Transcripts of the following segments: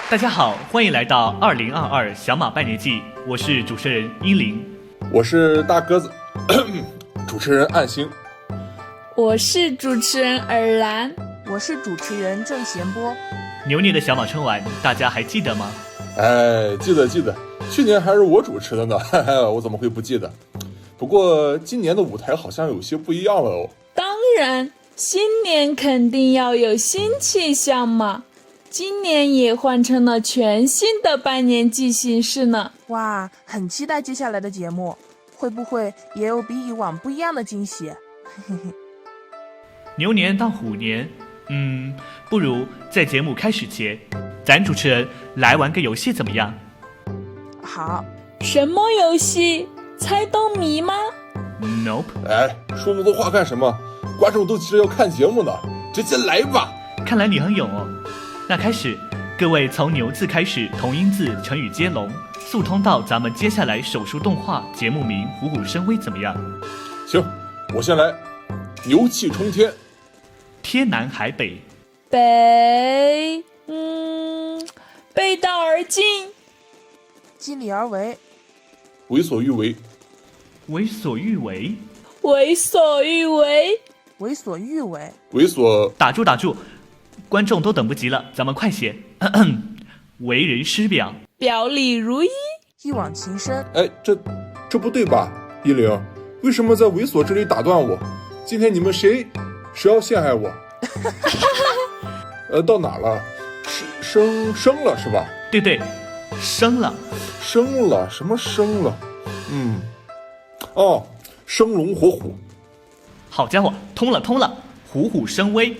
大家好，欢迎来到2022小马拜年季，我是主持人英灵，我是大鸽子，主持人暗星，我是主持人尔兰，我是主持人郑贤波。牛年的小马春晚，大家还记得吗？哎，记得，去年还是我主持的呢，我怎么会不记得？不过今年的舞台好像有些不一样了哦。当然，新年肯定要有新气象嘛。今年也换成了全新的拜年季形式呢。哇，很期待接下来的节目，会不会也有比以往不一样的惊喜？牛年到虎年，不如在节目开始前，咱主持人来玩个游戏怎么样？好。什么游戏？猜灯谜吗？ Nope。 哎，说那么多话干什么？观众都急着要看节目呢，直接来吧。看来你很勇哦。那开始，各位从牛字开始，同音字成语接龙，速通到咱们接下来手书动画节目名虎虎生威怎么样？行，我先来。牛气冲天，天南海北，背道而进，尽力而为，为所欲为，为所欲为，为所欲为，为所欲为，为所打住，观众都等不及了，咱们快些。为人师表，表里如一，一往情深。哎，这不对吧？依灵，为什么在猥琐这里打断我？今天你们谁要陷害我？到哪了？生了是吧？对，生了什么生了？生龙活虎。好家伙，通了，虎虎生威。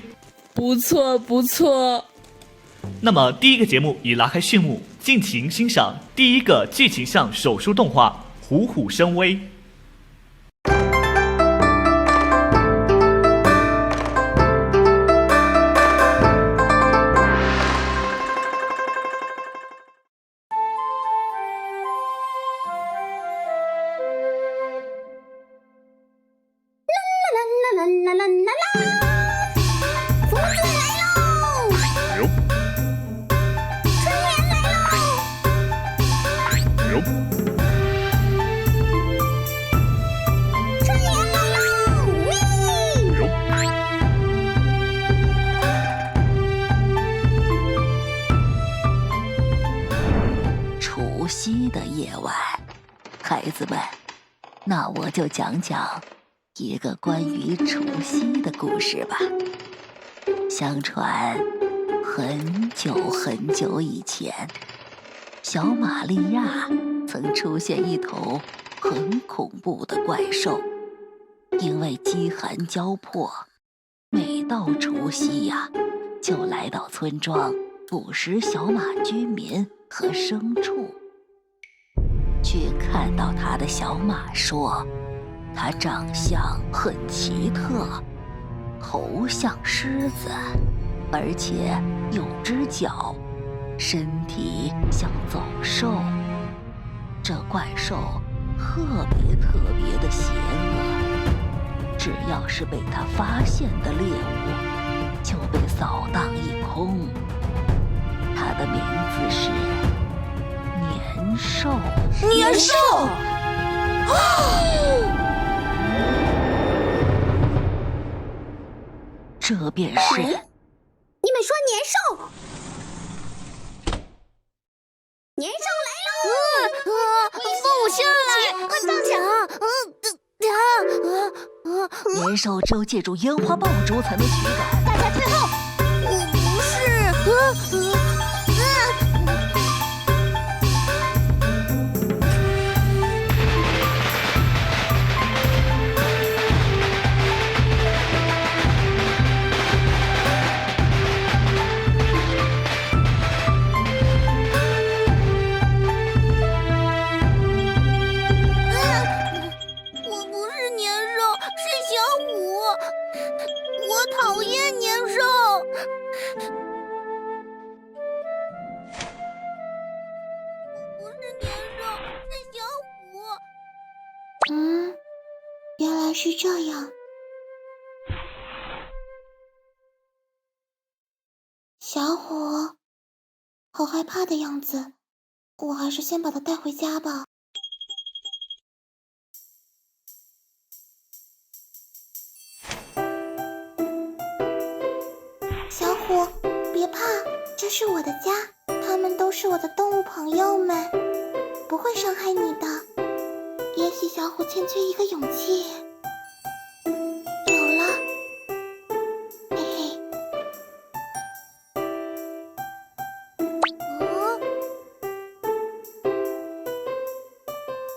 不错。那么第一个节目已拉开序幕，敬请欣赏第一个剧情向手书动画《虎虎生威》。除夕的夜晚，孩子们，那我就讲讲一个关于除夕的故事吧。相传很久以前，小玛利亚曾出现一头很恐怖的怪兽，因为饥寒交迫，每到除夕就来到村庄捕食小马居民和牲畜。据看到他的小马说，他长相很奇特，头像狮子，而且有只脚，身体像走兽。这怪兽特别的邪恶，只要是被他发现的猎物就被扫荡一空。他的名字是年兽。年兽！这便是。你们说年兽？年兽来喽！放我下来！放下！年兽只有借助烟花爆竹才能驱赶。大家退后！我不是。讨厌年兽！不是年兽，是小虎。原来是这样。小虎，好害怕的样子，我还是先把它带回家吧。小虎，别怕，这是我的家，他们都是我的动物朋友们，不会伤害你的。也许小虎欠缺一个勇气。有了，嘿嘿。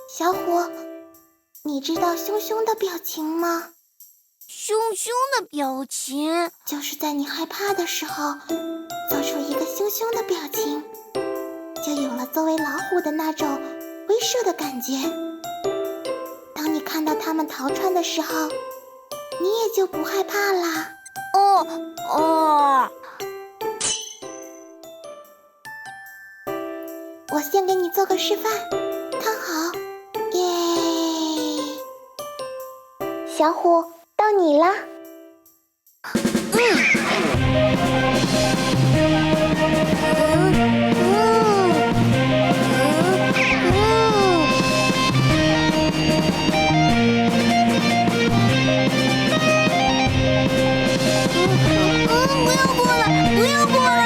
小虎，你知道凶凶的表情吗？凶凶的表情，就是在你害怕的时候，做出一个凶凶的表情，就有了作为老虎的那种威慑的感觉。当你看到他们逃窜的时候，你也就不害怕啦。我先给你做个示范，看好，耶！小虎，到你啦。不要过来，不要过来！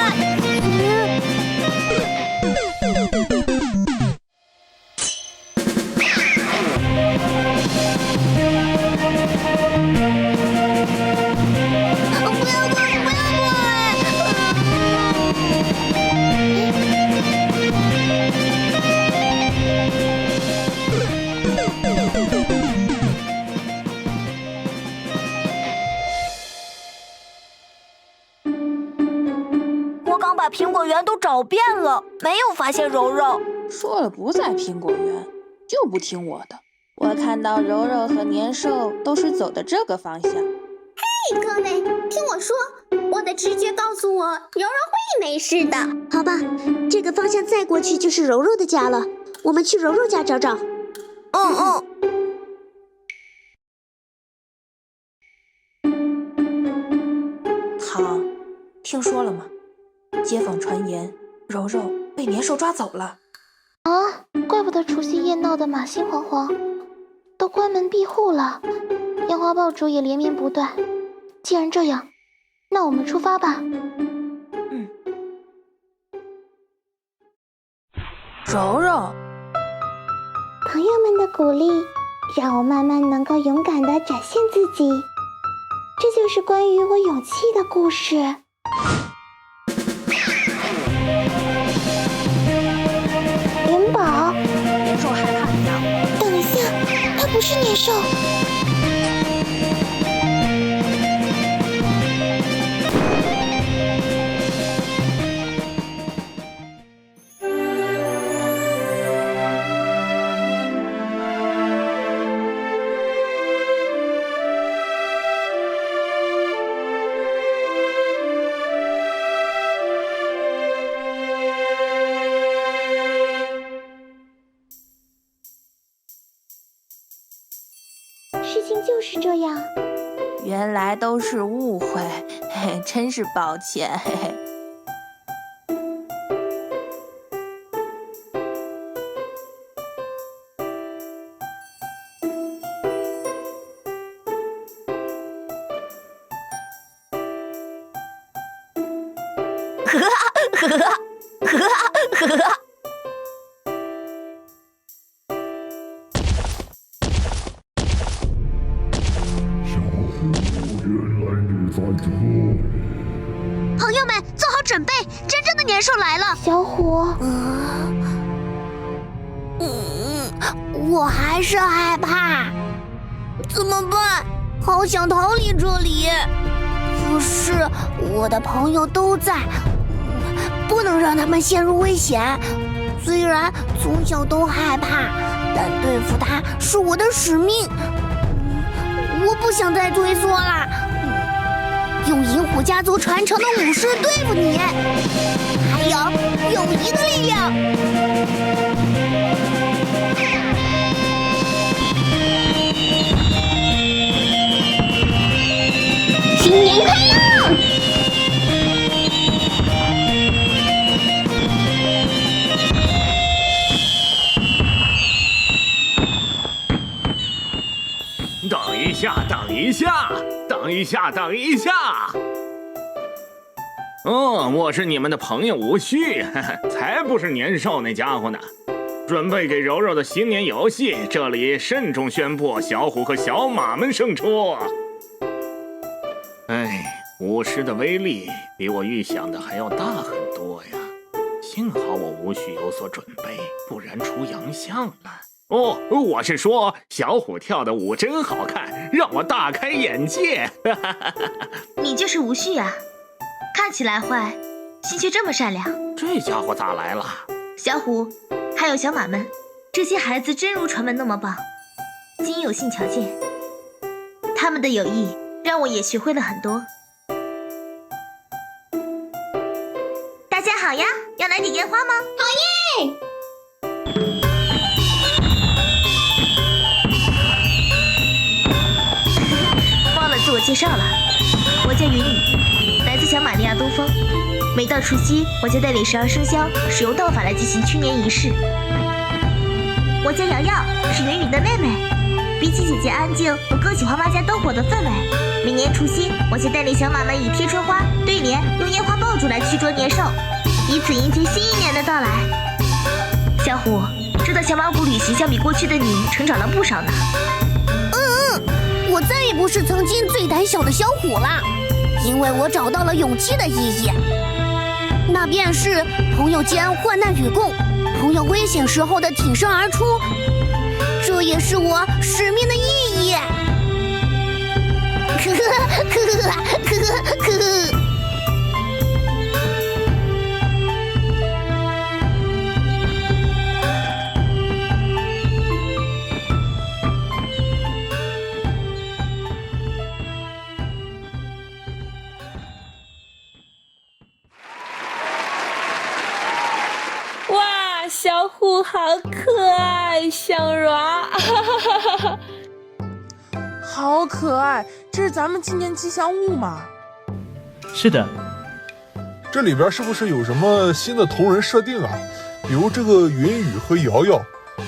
把苹果园都找遍了，没有发现柔柔。说了不在苹果园，就不听我的。我看到柔柔和年兽都是走的这个方向。嘿，各位，听我说，我的直觉告诉我，柔柔会没事的。好吧，这个方向再过去就是柔柔的家了，我们去柔柔家找找。汤，听说了吗？街坊传言，柔柔被年兽抓走了。啊，怪不得除夕夜闹得马心惶惶，都关门闭户了，烟花爆竹也连绵不断。既然这样，那我们出发吧。柔柔，朋友们的鼓励，让我慢慢能够勇敢地展现自己。这就是关于我勇气的故事。元宝，年兽害怕你啊！等一下，它不是年兽。事情就是这样，原来都是误会，嘿，真是抱歉，嘿嘿。朋友们，做好准备，真正的年兽来了！小虎，我还是害怕，怎么办？好想逃离这里，可是我的朋友都在，不能让他们陷入危险。虽然从小都害怕，但对付他是我的使命。我不想再退缩了。用银虎家族传承的武士对付你，还有友谊的力量。新年快乐！等一下，等一下！我是你们的朋友无须，才不是年兽那家伙呢。准备给柔柔的新年游戏，这里慎重宣布，小虎和小马们胜出。巫师的威力比我预想的还要大很多呀！幸好我无需有所准备，不然出洋相了。我是说，小虎跳的舞真好看，让我大开眼界。你就是无序啊，看起来坏，心却这么善良。这家伙咋来了？小虎，还有小马们，这些孩子真如传闻那么棒，仅有幸瞧见。他们的友谊让我也学会了很多。大家好呀，要来点烟花吗？好耶！忘了自我介绍了，我叫云雨，来自小马利亚东方。每到除夕，我就带领12生肖使用道法来进行驱年仪式。我叫瑶瑶，是云雨的妹妹。比起姐姐安静，我更喜欢万家灯火的氛围。每年除夕，我就带领小马们以贴春花、对联、用烟花爆竹来驱逐年兽，以此迎接新一年的到来。小虎，这到小马谷旅行相比过去的你成长了不少呢。我再也不是曾经最胆小的小虎了，因为我找到了勇气的意义，那便是朋友间患难与共，朋友危险时候的挺身而出，这也是我使命的意义。哇，小虎好可爱，想娃，好可爱！这是咱们今年吉祥物吗？是的。这里边是不是有什么新的同人设定啊？比如这个云雨和瑶瑶，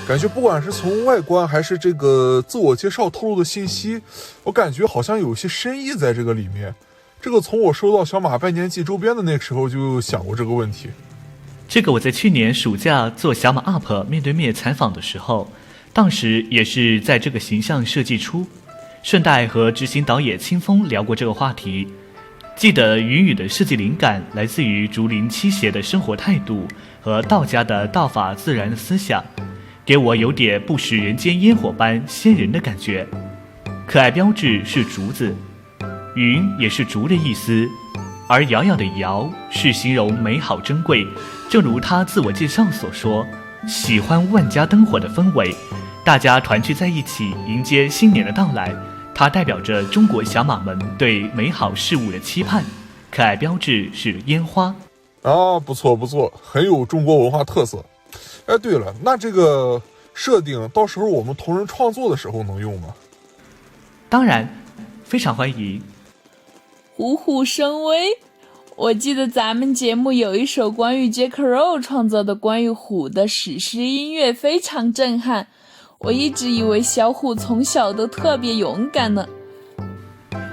感觉不管是从外观还是这个自我介绍透露的信息，我感觉好像有些深意在这个里面。这个从我收到小马拜年季周边的那个时候就想过这个问题。这个我在去年暑假做小马 UP 面对面采访的时候，当时也是在这个形象设计出，顺带和执行导演清风聊过这个话题。记得云雨的设计灵感来自于竹林七贤的生活态度和道家的道法自然的思想，给我有点不食人间烟火般仙人的感觉。可爱标志是竹子，云也是竹的意思，而瑶瑶的瑶是形容美好珍贵，正如她自我介绍所说，喜欢万家灯火的氛围，大家团聚在一起迎接新年的到来，它代表着中国小马们对美好事物的期盼。可爱标志是烟花啊，不错不错，很有中国文化特色。哎，对了，那这个设定到时候我们同人创作的时候能用吗？当然，非常欢迎。虎虎生威。我记得咱们节目有一首关于杰克肉创作的关于虎的史诗音乐，非常震撼。我一直以为小虎从小都特别勇敢呢。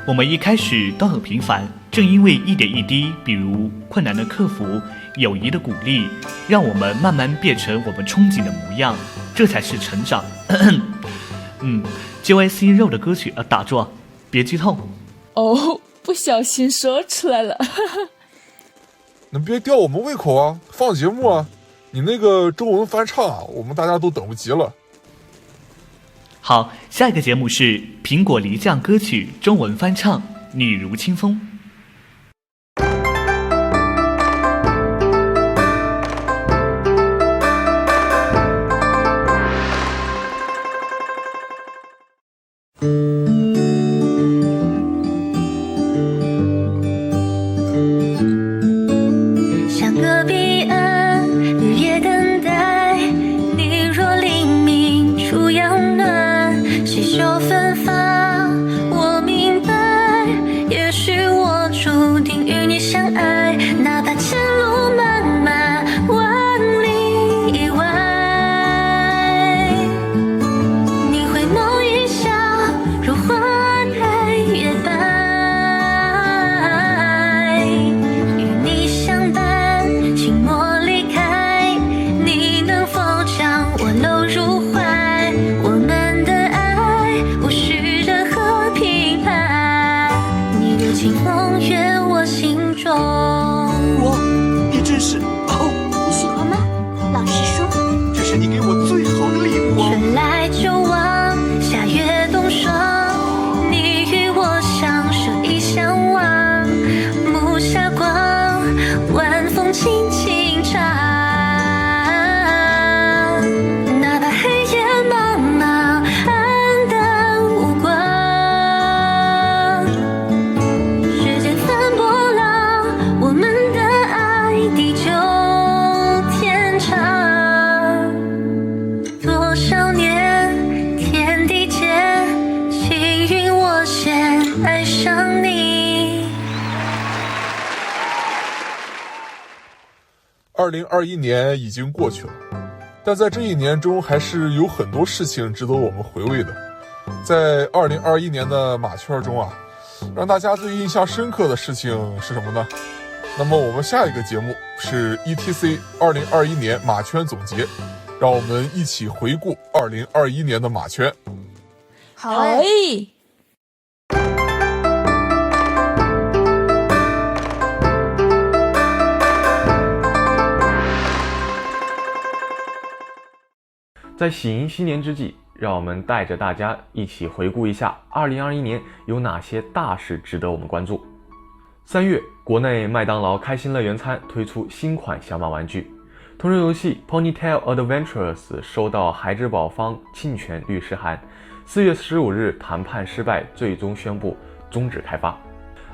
我们一开始都很平凡，正因为一点一滴，比如困难的克服、友谊的鼓励，让我们慢慢变成我们憧憬的模样，这才是成长。JYC 肉的歌曲打住，别剧透。哦，不小心说出来了。能别吊我们胃口啊，放节目啊，你那个中文翻唱啊，我们大家都等不及了。好，下一个节目是苹果梨酱歌曲中文翻唱《你如清风》。像隔壁岸日夜等待，你若黎明出阳暖，细袖芬芳我明白，也许我人轻轻唱，哪怕黑夜茫茫，暗淡无光，时间分拨了我们的爱，地久天长。多少年，天地间，幸运我先爱上你。2021年已经过去了，但在这一年中还是有很多事情值得我们回味的。在2021年的马圈中啊，让大家最印象深刻的事情是什么呢？那么我们下一个节目是 ETC 2021年马圈总结，让我们一起回顾2021年的马圈。好诶。在喜迎新年之际，让我们带着大家一起回顾一下2021年有哪些大事值得我们关注。3月，国内麦当劳开心乐园餐推出新款小马玩具。同人游戏 Ponytail Adventures 收到孩之宝方侵权律师函。4月15日谈判失败，最终宣布终止开发。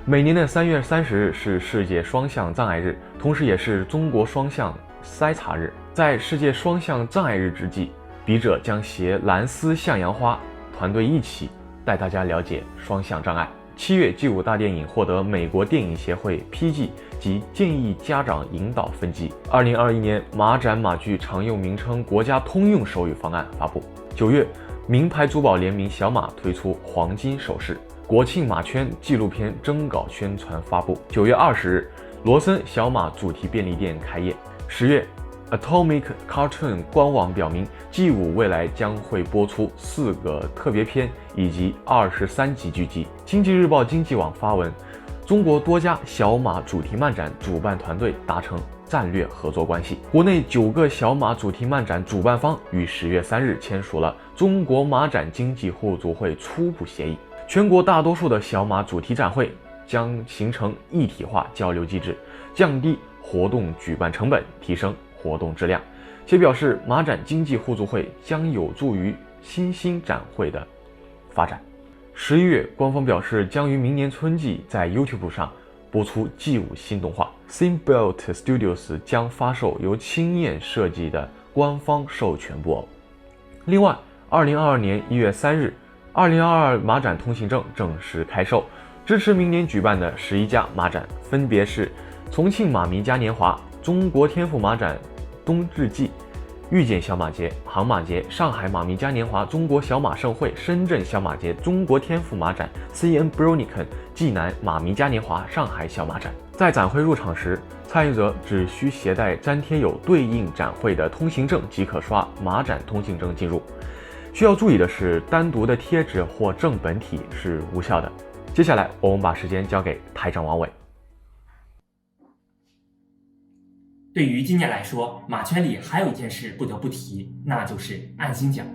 每年的3月30日是世界双向障碍日，同时也是中国双向筛查日。在世界双向障碍日之际，笔者将携蓝丝向阳花团队一起带大家了解双向障碍。7月，G5大电影获得美国电影协会 PG 及建议家长引导分级。2021年马展马具常用名称国家通用手语方案发布。9月，名牌珠宝联名小马推出黄金首饰。国庆马圈纪录片征稿宣传发布。9月20日，罗森小马主题便利店开业。10月，Atomic Cartoon 官网表明 G5 未来将会播出4个特别篇以及23集剧集。经济日报经济网发文，中国多家小马主题漫展主办团队达成战略合作关系。国内9个小马主题漫展主办方于10月3日签署了中国马展经济互助会初步协议。全国大多数的小马主题展会将形成一体化交流机制，降低活动举办成本，提升活动质量，且表示马展经济互助会将有助于新兴展会的发展。11月，官方表示将于明年春季在 YouTube 上播出 G5 新动画。Symbiote Studios 将发售由青燕设计的官方授权布偶。另外，2022年1月3日，2022马展通行证正式开售，支持明年举办的11家马展分别是重庆马迷嘉年华、中国天府马展冬至季、遇见小马节、杭马节、上海马迷嘉年华、中国小马盛会、深圳小马节、中国天府马展、CN Bronican、济南马迷嘉年华、上海小马展。在展会入场时，参与者只需携带粘贴有对应展会的通行证即可刷马展通行证进入。需要注意的是，单独的贴纸或正本体是无效的。接下来我们把时间交给台长王伟。对于今年来说，马圈里还有一件事不得不提，那就是暗星奖。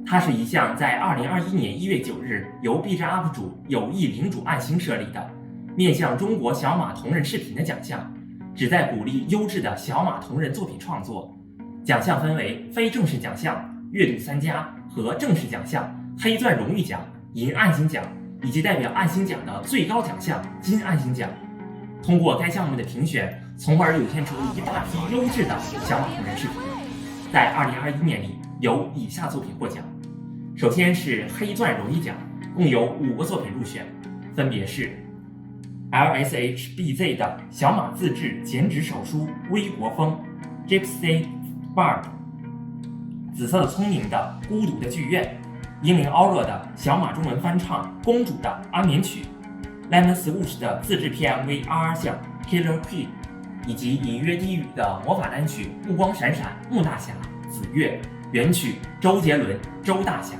它是一项在2021年1月9日由 B 站 UP 主有意领主暗星设立的，面向中国小马同人视频的奖项，旨在鼓励优质的小马同人作品创作。奖项分为非正式奖项、阅读3家和正式奖项黑钻荣誉奖、银暗星奖，以及代表暗星奖的最高奖项金暗星奖。通过该项目的评选，从而涌现出一大批优质的小马同人视频。在2021年里，有以下作品获奖。首先是黑钻荣誉奖，共有5个作品入选，分别是 LSHBZ 的小马自制剪纸手书微国风 Gypsy Barb， 紫色的聪明的孤独的剧院，英灵 Aura 的小马中文翻唱公主的安眠曲， Lemon Swoosh 的自制 PMV RR 项 Killer Queen， 以及隐约低语的魔法单曲目光闪闪木大侠紫月，原曲周杰伦周大侠。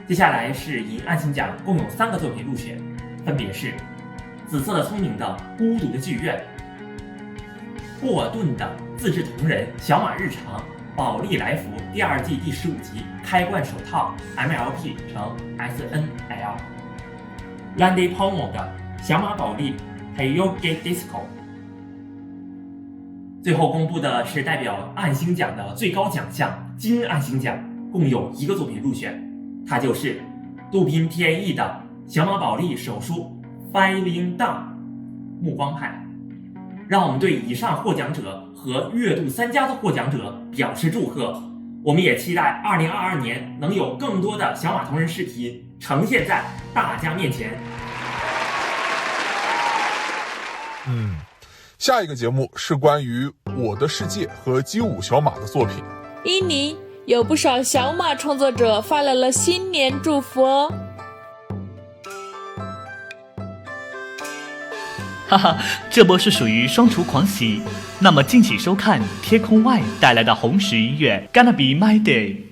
接下来是银暗星奖，共有3个作品入选，分别是紫色的聪明的孤独的剧院，霍尔顿的自制同人小马日常宝莉来福第2季第15集开罐手套 MLP 乘 SNL， Landy Pomo 的小马宝莉 Heyoge Disco，最后公布的是代表暗星奖的最高奖项金暗星奖，共有1个作品入选，它就是杜宾 TAE 的小马宝莉手书 Filing Down 目光派。让我们对以上获奖者和月度3家的获奖者表示祝贺。我们也期待2022年能有更多的小马同人视频呈现在大家面前。下一个节目是关于我的世界和金武小马的作品。印尼有不少小马创作者发来了新年祝福哦。哈哈，这波是属于双厨狂喜。那么敬请收看天空外带来的红石音乐 Gonna Be My Day。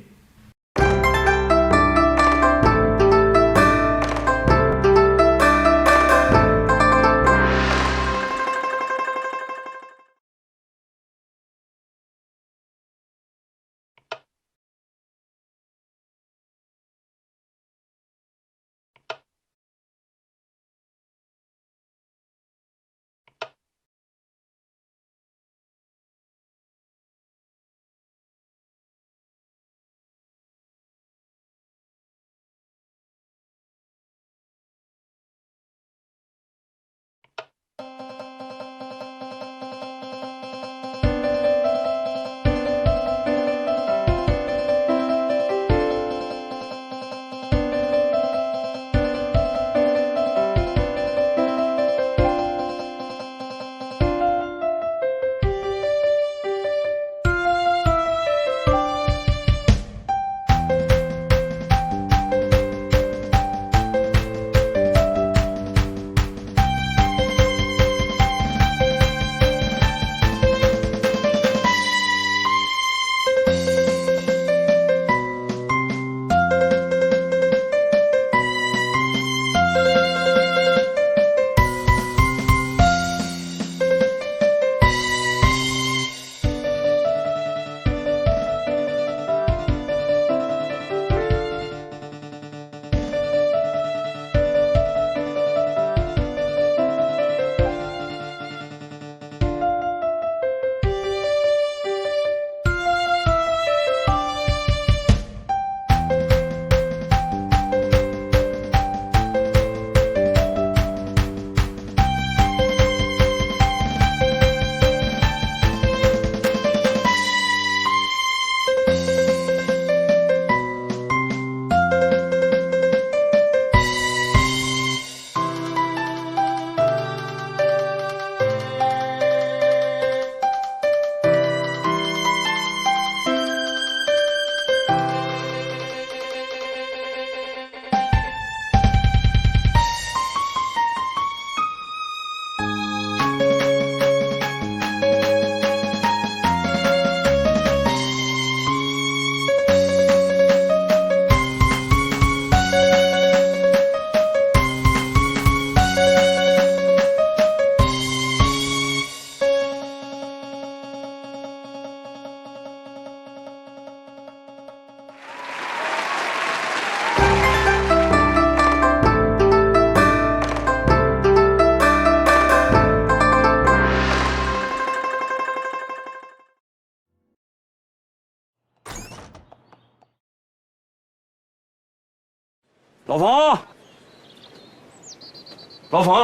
老冯，老冯，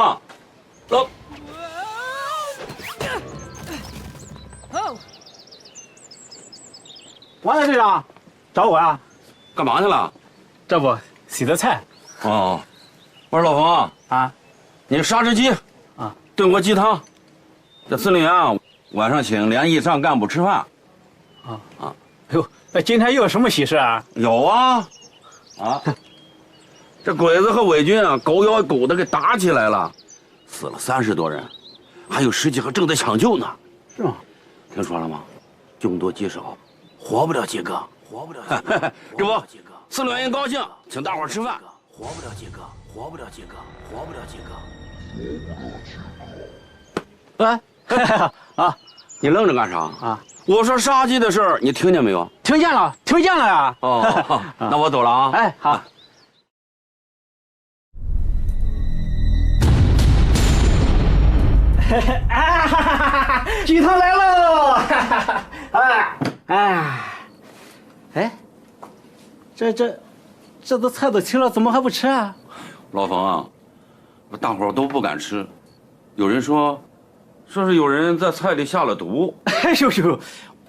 王大队长，找我呀？干嘛去了？这不洗的菜。哦，我说老冯啊，你杀只鸡啊，炖锅鸡汤。这司令员啊，晚上请连以上干部吃饭。哎呦，那今天又有什么喜事啊？有啊，这鬼子和伪军啊，狗咬狗的给打起来了，死了30多人，还有10几个正在抢救呢。是吗？听说了吗？凶多吉少，活不了几个，活不了几个。这不，司令员高兴，请大伙吃饭。活不了几个，活不了几个，活不了几个。哎，啊，你愣着干啥啊？我说杀鸡的事儿，你听见没有？听见了，听见了呀。哦，那我走了啊。哎，好。鸡汤来喽！哎，这都菜都齐了，怎么还不吃啊？老冯啊，大伙儿都不敢吃，有人说是有人在菜里下了毒。哎呦，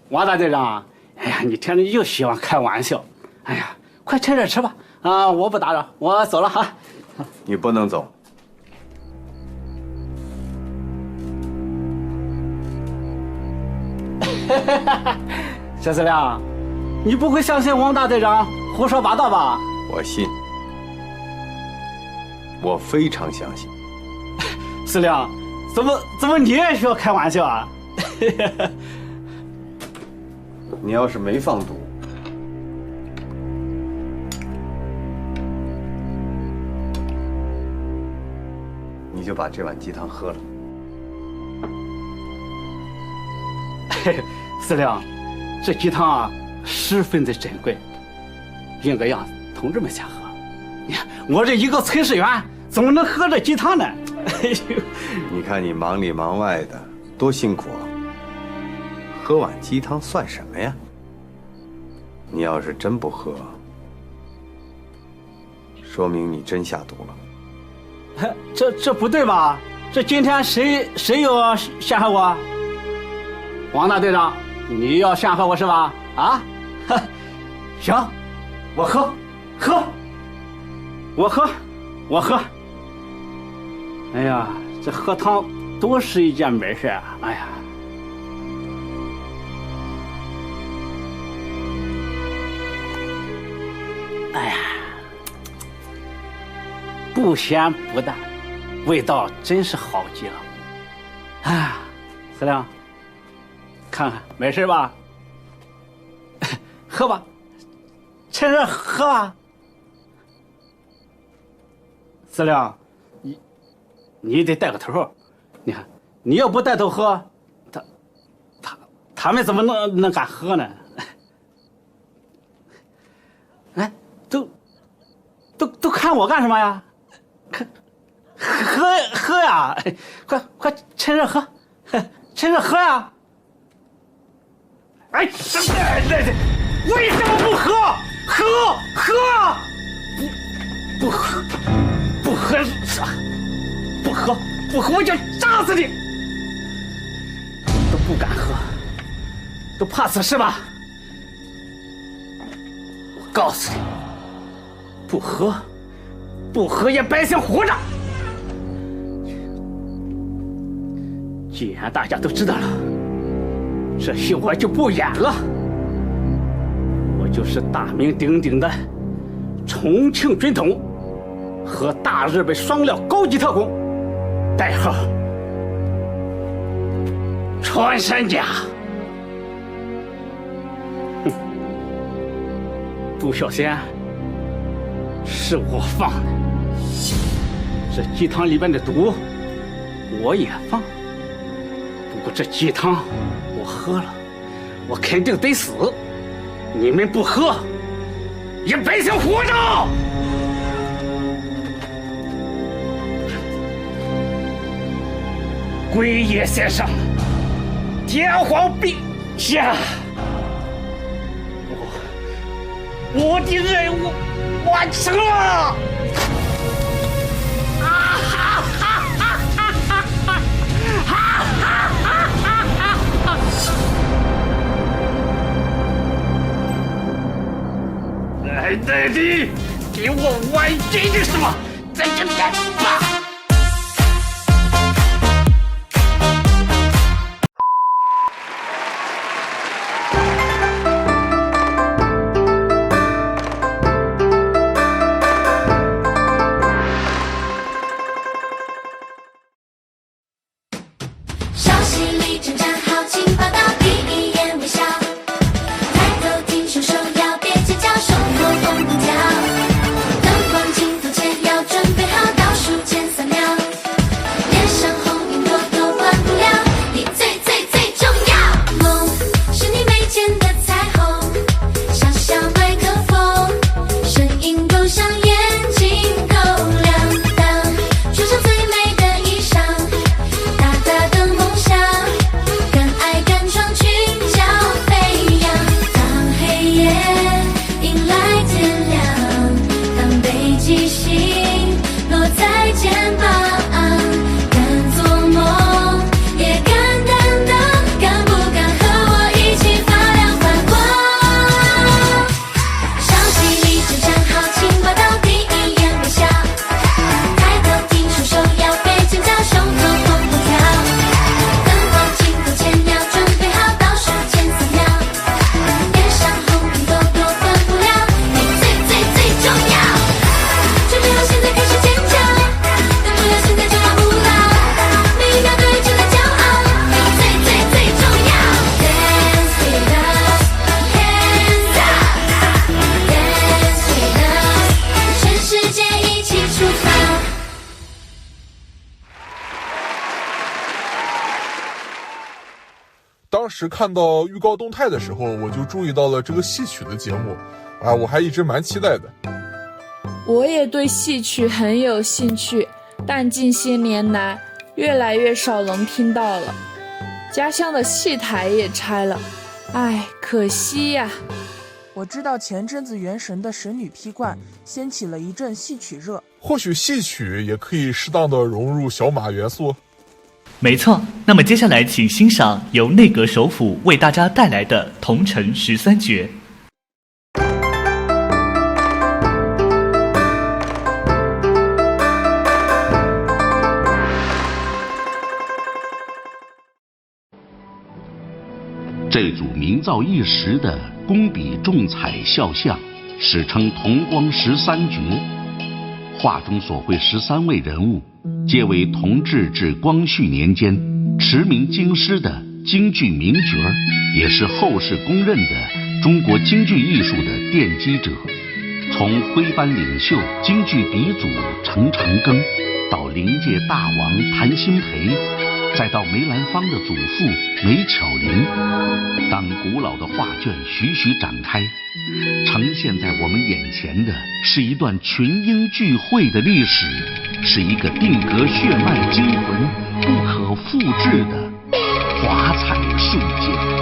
王大队长，哎呀，你天天就喜欢开玩笑。哎呀，快趁热吃吧。啊，我不打扰，我走了哈。你不能走。小四亮，你不会相信王大队长胡说八道吧？我信，我非常相信。四亮，怎么你也需要开玩笑啊？你要是没放毒，你就把这碗鸡汤喝了。四亮，这鸡汤啊十分的珍贵，应该让同志们先喝。你看我这一个炊事员，怎么能喝这鸡汤呢？哎呦，你看你忙里忙外的，多辛苦啊！喝碗鸡汤算什么呀？你要是真不喝，说明你真下毒了。这不对吧？这今天谁又陷害我？王大队长，你要陷害我是吧？啊？行，我喝，我喝。哎呀，这喝汤多是一件美事啊！哎呀，不咸不淡，味道真是好极了。哎，四亮，看看没事吧？喝吧，趁热喝吧。四亮，你得带个头，你看，你要不带头喝，他们怎么能敢喝呢？哎，都看我干什么呀？喝呀！快趁热喝，趁热喝呀！哎，为什么不喝？喝！不喝，我就炸死你！都不敢喝，都怕死是吧？我告诉你，不喝也白想活着。既然大家都知道了，这戏我就不演了。我就是大名鼎鼎的重庆军统和大日本双料高级特工，代号穿山甲。杜小仙是我放的，这鸡汤里边的毒我也放，不过这鸡汤我喝了，我肯定得死。你们不喝也白想活着。龟爷先生，天皇陛下，我的任务完成了！来代理，给我完整的说，在这边吧。前当时看到预告动态的时候，我就注意到了这个戏曲的节目，我还一直蛮期待的。我也对戏曲很有兴趣，但近些年来越来越少能听到了。家乡的戏台也拆了，唉，可惜呀。我知道前阵子原神的神女劈冠掀起了一阵戏曲热，或许戏曲也可以适当的融入小马元素。没错，那么接下来请欣赏由内阁首辅为大家带来的《桐城13绝》。这组名噪一时的工笔重彩肖像，史称同光13绝。画中所绘13位人物，皆为同治至光绪年间驰名京师的京剧名角，也是后世公认的中国京剧艺术的奠基者。从徽班领袖、京剧鼻祖程长庚，到灵界大王谭鑫培，再到梅兰芳的祖父梅巧玲，当古老的画卷徐徐展开，呈现在我们眼前的是一段群英聚会的历史，是一个定格血脉精魂、不可复制的华彩瞬间。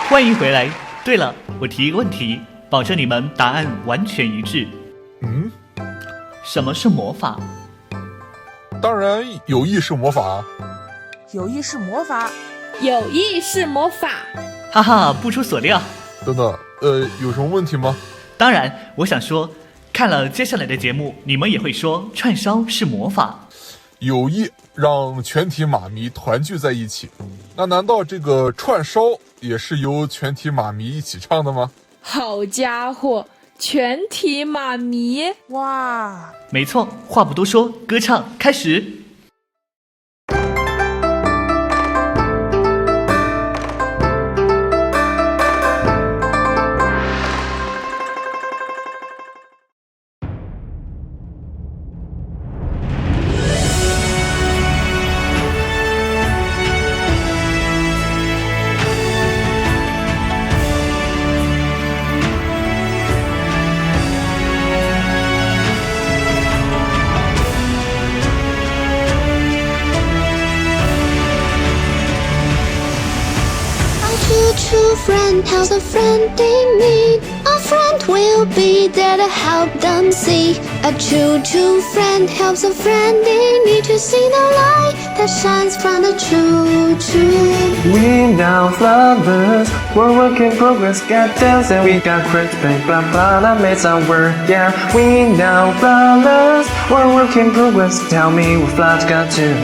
欢迎回来。对了，我提一个问题，保证你们答案完全一致。什么是魔法？当然有意识魔法。有意识魔法，有意识魔法。哈哈，不出所料。等等，有什么问题吗？当然，我想说，看了接下来的节目，你们也会说串烧是魔法。有意让全体马迷团聚在一起，那难道这个串烧也是由全体马迷一起唱的吗？好家伙，全体马迷，哇！没错，话不多说，歌唱开始。friend helps a friend in need. A friend will be there to help them see. A true friend helps a friend in need to see the light that shines from the true. We down flowers, we're work in progress, got dance and we got great bang, blah blah, that makes our work, yeah. We down flowers, we're work in progress, tell me what flowers got to,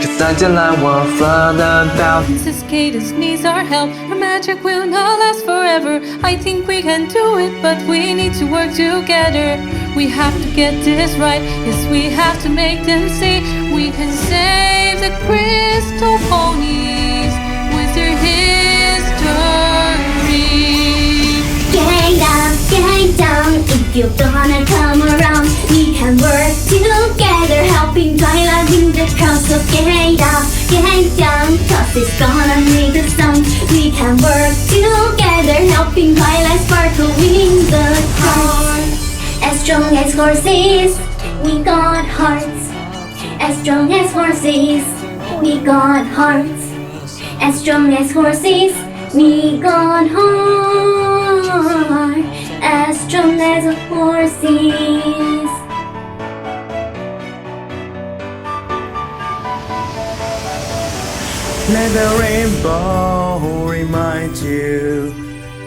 'cause I just like what flooded down. Princess Cadence needs our help, her magic will not last forever. I think we can do it, but we need to work together. We have to get this right, yes we have to make them see. We can save the crystal ponies with their history. Gang down, if you're gonna come around, we can work together, helping Twilight win the crown. So gang down, cause it's gonna make a sound. We can work together, helping Twilight Sparkle win the crown. As strong as horses, we got hearts. As strong as horses, we got hearts. As strong as horses, we got hearts. As strong as horses. Let the rainbow remind you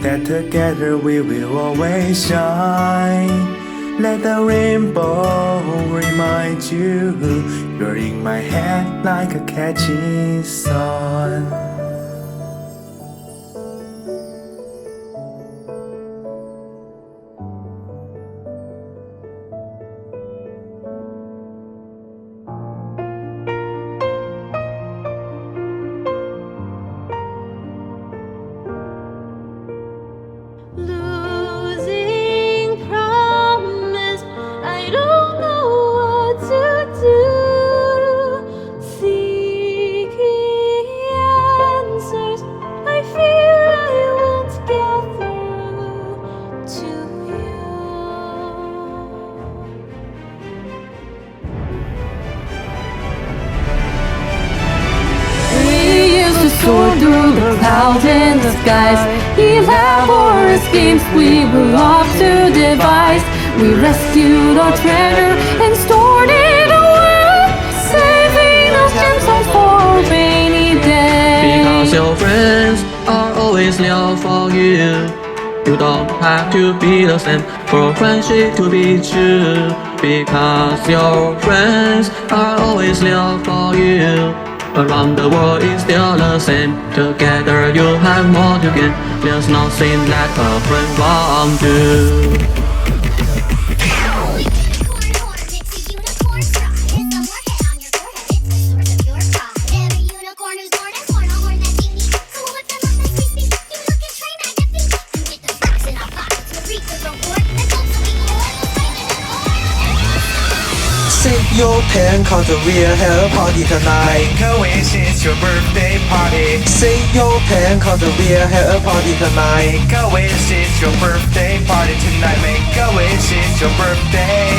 that together we will always shine. Let the rainbow remind you you're in my head like a catchy song. Soar through the clouds in the skies, elaborate schemes we were off to devise. We rescued our treasure and stored it away, saving those gemstones for a rainy day. Because your friends are always there for you. You don't have to be the same for friendship to be true. Because your friends are always there for you. Around the world is still the same. Together you have more to gain. There's nothing that a friend won't do. Save your pen, cause we'll have a party tonight. Make a wish, it's your birthday party. Save your pen, cause we'll have a party tonight. Make a wish, it's your birthday party tonight. Make a wish, it's your birthday.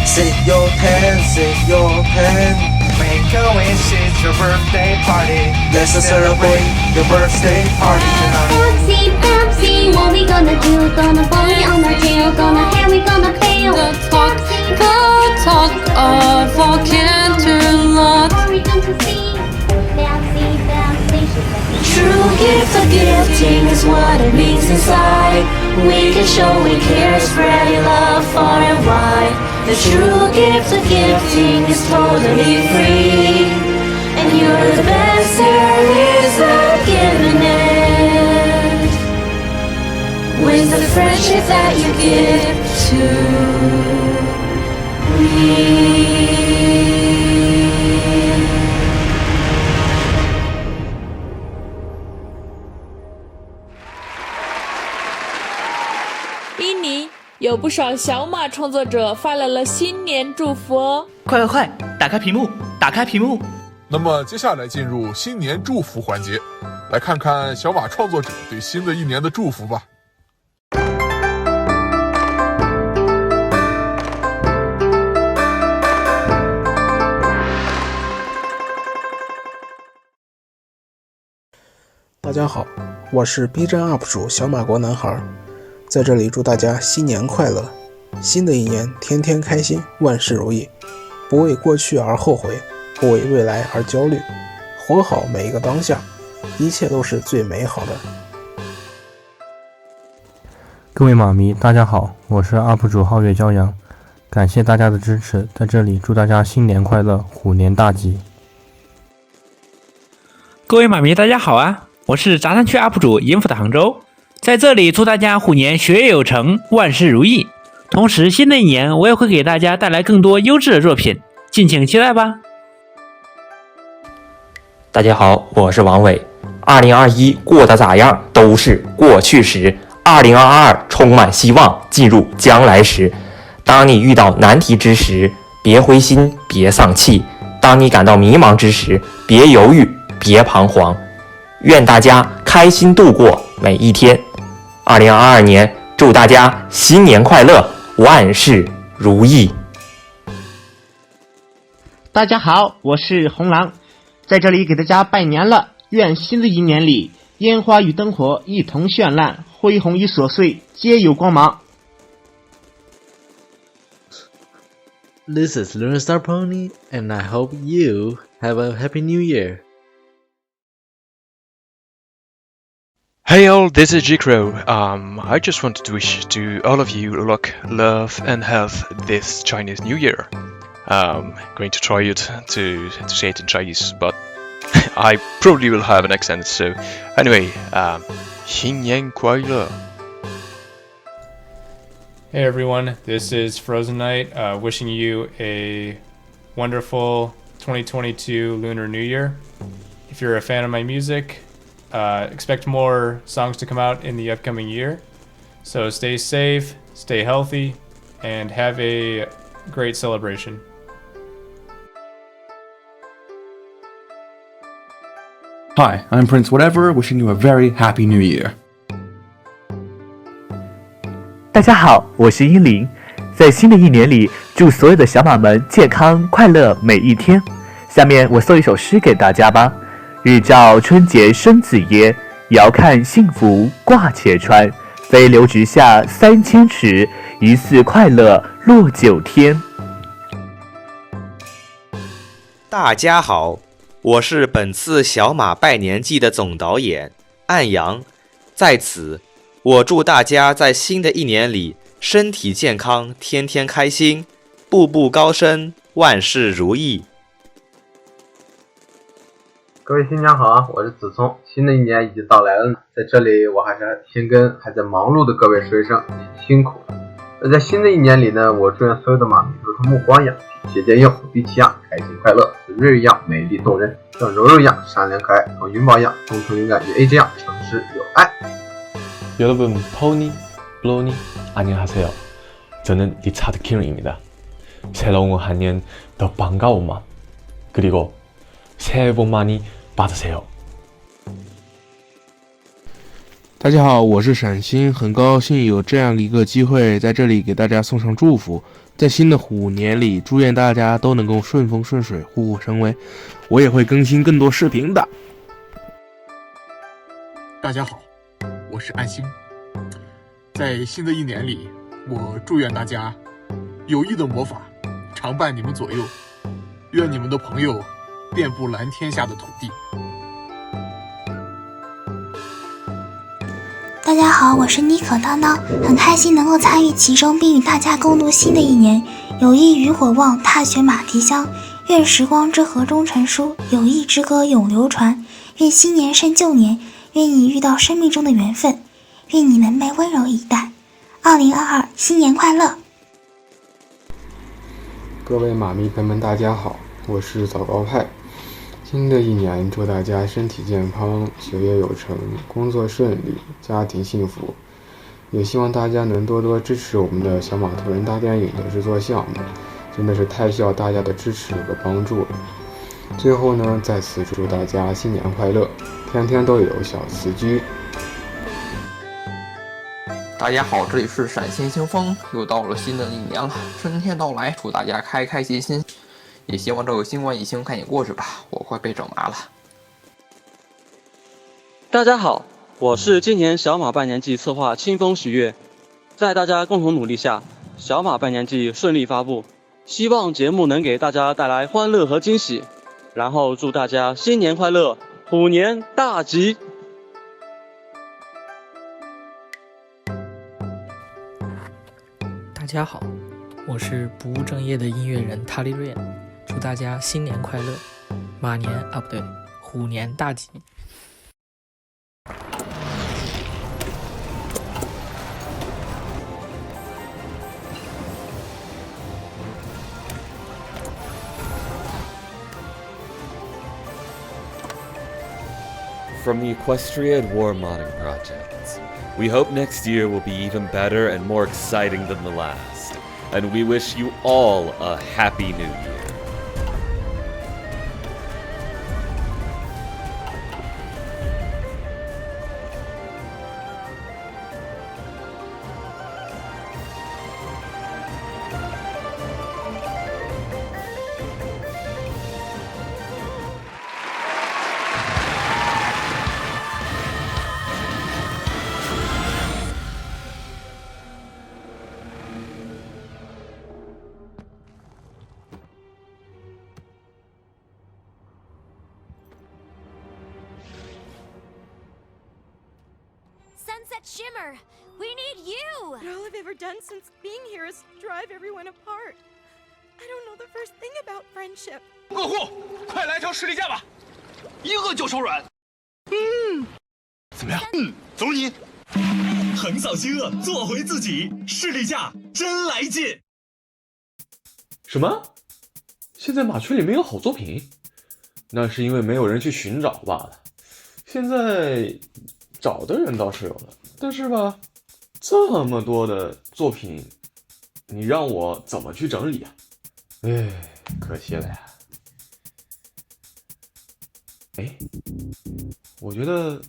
Save your pen, save your pen. Make a wish, it's your birthday party. Let's celebrate your birthday party tonight. Oopsie boopsie, what we gonna do? Gonna bully on our tail, gonna hair, we gonna fail. The talk of our Canterlot. True gift of gifting is what it means inside. We can show we care, spreading love far and wide. The true gift of gifting is totally free, and you're the best there is at giving it. With the friendship that you give to me. 印尼有不少小马创作者发来了新年祝福哦！快，打开屏幕，打开屏幕。那么接下来进入新年祝福环节，来看看小马创作者对新的一年的祝福吧。大家好，我是 B 站 UP 主小马国男孩，在这里祝大家新年快乐，新的一年天天开心，万事如意，不为过去而后悔，不为未来而焦虑，活好每一个当下，一切都是最美好的。各位马迷大家好，我是 UP 主皓月骄阳，感谢大家的支持，在这里祝大家新年快乐，虎年大吉。各位马迷大家好啊，我是杂谈区 UP 主银府的杭州，在这里祝大家虎年学业有成，万事如意。同时新的一年我也会给大家带来更多优质的作品，敬请期待吧。大家好，我是王伟。2021过得咋样都是过去时，2022充满希望，进入将来时。当你遇到难题之时，别灰心，别丧气；当你感到迷茫之时，别犹豫，别彷徨。愿大家开心度过每一天。2022年，祝大家新年快乐，万事如意。大家好，我是红狼，在这里给大家拜年了，愿新的一年里烟花与灯火一同绚烂，恢宏与琐碎皆有光芒。This is Lunar Star Pony, and I hope you have a happy new year. Hey all, this is J-Crow. I just wanted to wish to all of you luck, love and health this Chinese New Year. Going to try it to say it in Chinese, but I probably will have an accent, so anyway, 新年快乐. Hey everyone, this is Frozen Knight, wishing you a wonderful 2022 Lunar New Year. If you're a fan of my music, expect more songs to come out in the upcoming year. So stay safe, stay healthy, and have a great celebration. Hi, I'm Prince Whatever, wishing you a very happy new year. 大家好，我是依林，在新的一年里，祝所有的小马们健康快乐每一天。下面我送一首诗给大家吧。日照春节生子耶，遥看幸福挂且川。飞流直下3000尺，疑似快乐落9天。大家好，我是本次小马拜年季的总导演岸阳，在此我祝大家在新的一年里身体健康，天天开心，步步高升，万事如意。各位新年好啊，我是子聪，新的一年已经到来了呢，在这里我还是先跟还在忙碌的各位说一声辛苦了。那在新的一年里呢，我祝愿所有的马迷如同木花一样，体贴坚硬，如碧琪一样开心快乐，像瑞一样美丽动人，像柔柔一样善良可爱，像云宝一样忠诚勇敢，与 A 这样诚实有爱。여러분 포니, 블로니 안녕하세요. 저는 리차드 킹입니다. 새로운 한 년 더 반가운 마음 그리고 새해 복 많이 받으세요. 大家好，我是闪星，很高兴有这样一个机会在这里给大家送上祝福。在新的虎年里，祝愿大家都能够顺风顺水，虎虎生威。我也会更新更多视频的。大家好，我是安心。在新的一年里，我祝愿大家有益的魔法常伴你们左右，愿你们的朋友遍布蓝天下的土地。大家好，我是妮可叨叨，很开心能够参与其中，并与大家共度新的一年。友谊渔火旺，踏雪马蹄香。愿时光之河中成书，友谊之歌永流传。愿新年胜旧年，愿你遇到生命中的缘分，愿你能被温柔以待。2022新年快乐！各位马迷朋友们，大家好，我是早高派。新的一年，祝大家身体健康，学业有成，工作顺利，家庭幸福。也希望大家能多多支持我们的小马头人大电影的制作项目，真的是太需要大家的支持和帮助了。最后呢，在此祝大家新年快乐，天天都有小雌居。大家好，这里是陕西清风，又到了新的一年了，春天到来，祝大家开开心心，也希望这个新冠疫情赶紧过去吧，我快被整麻了。大家好，我是今年小马拜年季策划清风许月，在大家共同努力下，小马拜年季顺利发布，希望节目能给大家带来欢乐和惊喜，然后祝大家新年快乐，虎年大吉。大家好，我是不务正业的音乐人塔利瑞，祝大家新年快乐，马年啊不对，虎年大吉。From the Equestria War Modding Project. We hope next year will be even better and more exciting than the last. And we wish you all a Happy New Year. Sunset Shimmer, we need you! But all I've ever done since being here is drive everyone apart. I don't know the first thing about friendship. 客户，快来条士力架吧，一个就手软。怎么样？走你！横扫饥饿，做回自己，士力架真来劲。什么？现在马群里没有好作品？那是因为没有人去寻找罢了。现在找的人倒是有了，但是吧，这么多的作品，你让我怎么去整理啊？哎，可惜了呀。哎，我觉得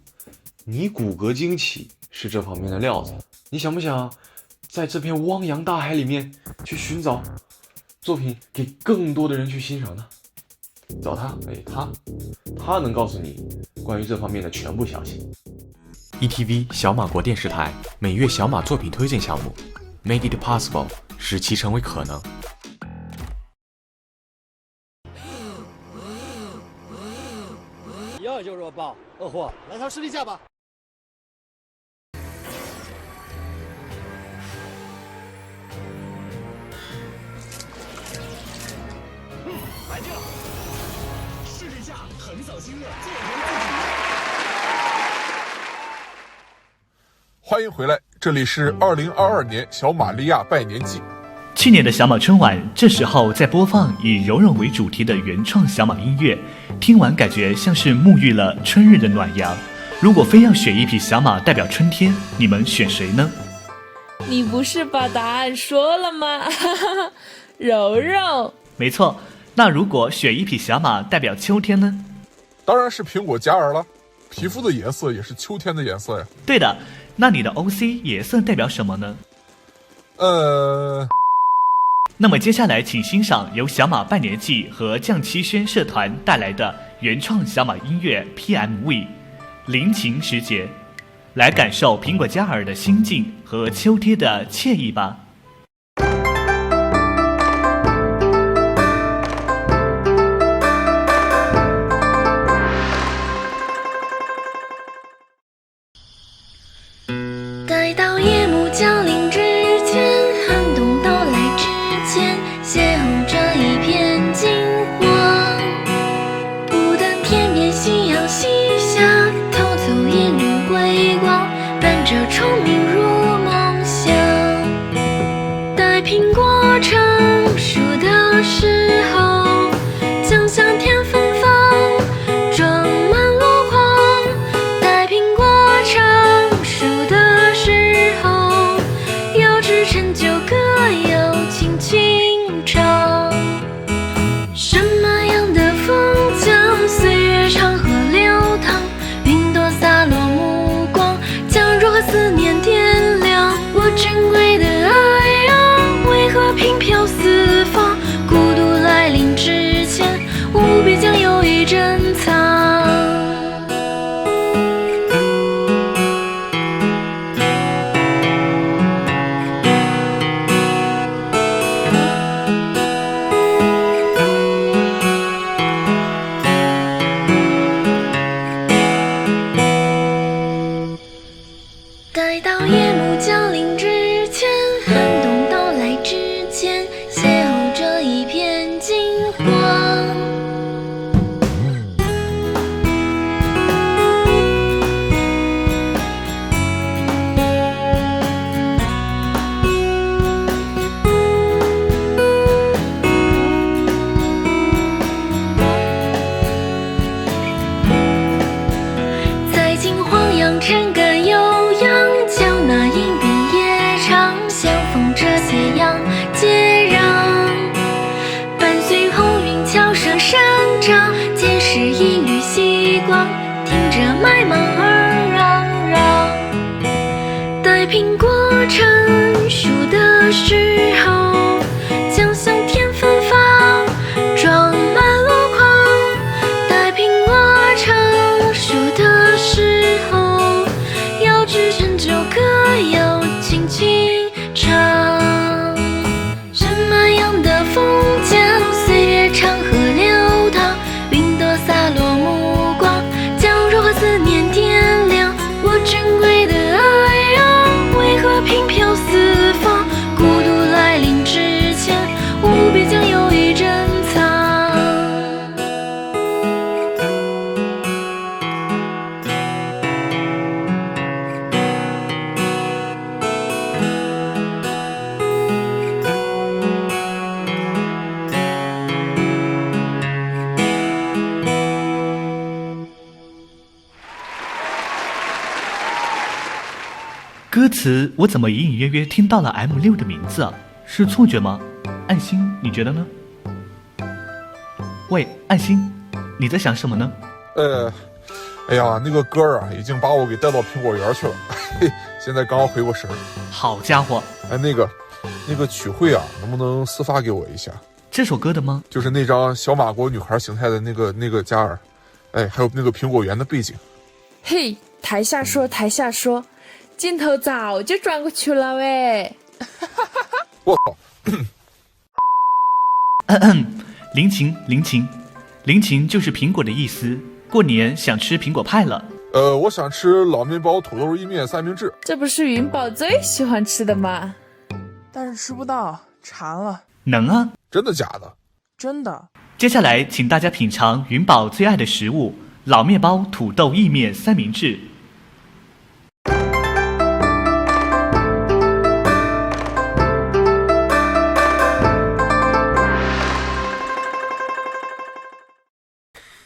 你骨骼惊奇是这方面的料子，你想不想在这片汪洋大海里面去寻找作品，给更多的人去欣赏呢？找他，他能告诉你关于这方面的全部消息。ETV 小马国电视台每月小马作品推荐项目 Made it possible 使其成为可能。一二就弱爆，二货来条士力架吧。来劲了！士力架横扫饥饿，做回自己。欢迎回来，这里是2022年小马利亚拜年季。去年的小马春晚，这时候在播放以柔韧为主题的原创小马音乐，听完感觉像是沐浴了春日的暖阳。如果非要选一匹小马代表春天，你们选谁呢？你不是把答案说了吗？柔柔。没错，那如果选一匹小马代表秋天呢？当然是苹果嘉儿了，皮肤的颜色也是秋天的颜色呀。对的，那你的 OC 颜色代表什么呢？那么接下来请欣赏由小马拜年季和降七轩社团带来的原创小马音乐 PMV 临情时节，来感受苹果嘉儿的心境和秋天的惬意吧。待到夜幕降临之前，寒冬到来之前，邂逅这一片金黄。不等天边夕阳西下，偷走一缕归光，伴着虫鸣入梦乡。待苹果成熟的时候，将香甜芬芳，装满箩筐。待苹果成熟的时候，有支成就歌谣轻轻唱。什么样的风将岁月长河流淌？云朵洒落目光，将如何思念点亮？我珍贵的爱啊，为何飘飘四方？孤独来临之前，务必将友谊珍藏。歌词我怎么隐隐约约听到了 M6 的名字啊？是错觉吗？暗星，你觉得呢？喂，暗星，你在想什么呢？哎呀，那个歌啊，已经把我给带到苹果园去了，嘿，现在刚回过神儿。好家伙！哎，那个曲汇啊，能不能私发给我一下？这首歌的吗？就是那张小马国女孩形态的那个加尔，哎，还有那个苹果园的背景。嘿，台下说，台下说，镜头早就转过去了喂。我靠！林琴就是苹果的意思。过年想吃苹果派了。我想吃老面包、土豆意面、三明治。这不是云宝最喜欢吃的吗？但是吃不到，馋了。能啊？真的假的？真的。接下来请大家品尝云宝最爱的食物——老面包、土豆意面、三明治。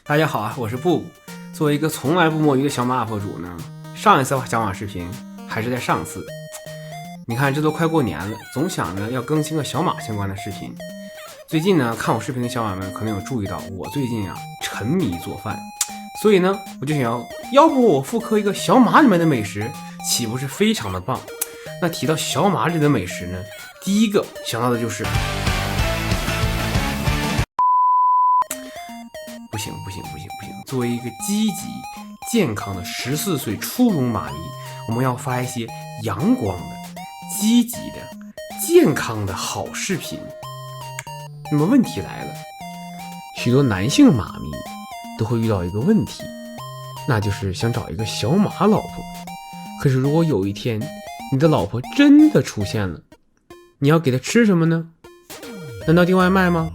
大家好啊，我是布布。作为一个从来不摸鱼的小马 UP 主呢，上一次小马视频还是在上次。你看，这都快过年了，总想着要更新个小马相关的视频。最近呢，看我视频的小马们可能有注意到，我最近啊沉迷做饭，所以呢，我就想要不我复刻一个小马里面的美食，岂不是非常的棒？那提到小马里的美食呢，第一个想到的就是。不行！作为一个积极健康的14岁初中马迷，我们要发一些阳光的、积极的、健康的好视频。那么问题来了，许多男性马迷都会遇到一个问题，那就是想找一个小马老婆。可是如果有一天你的老婆真的出现了，你要给她吃什么呢？难道订外卖吗？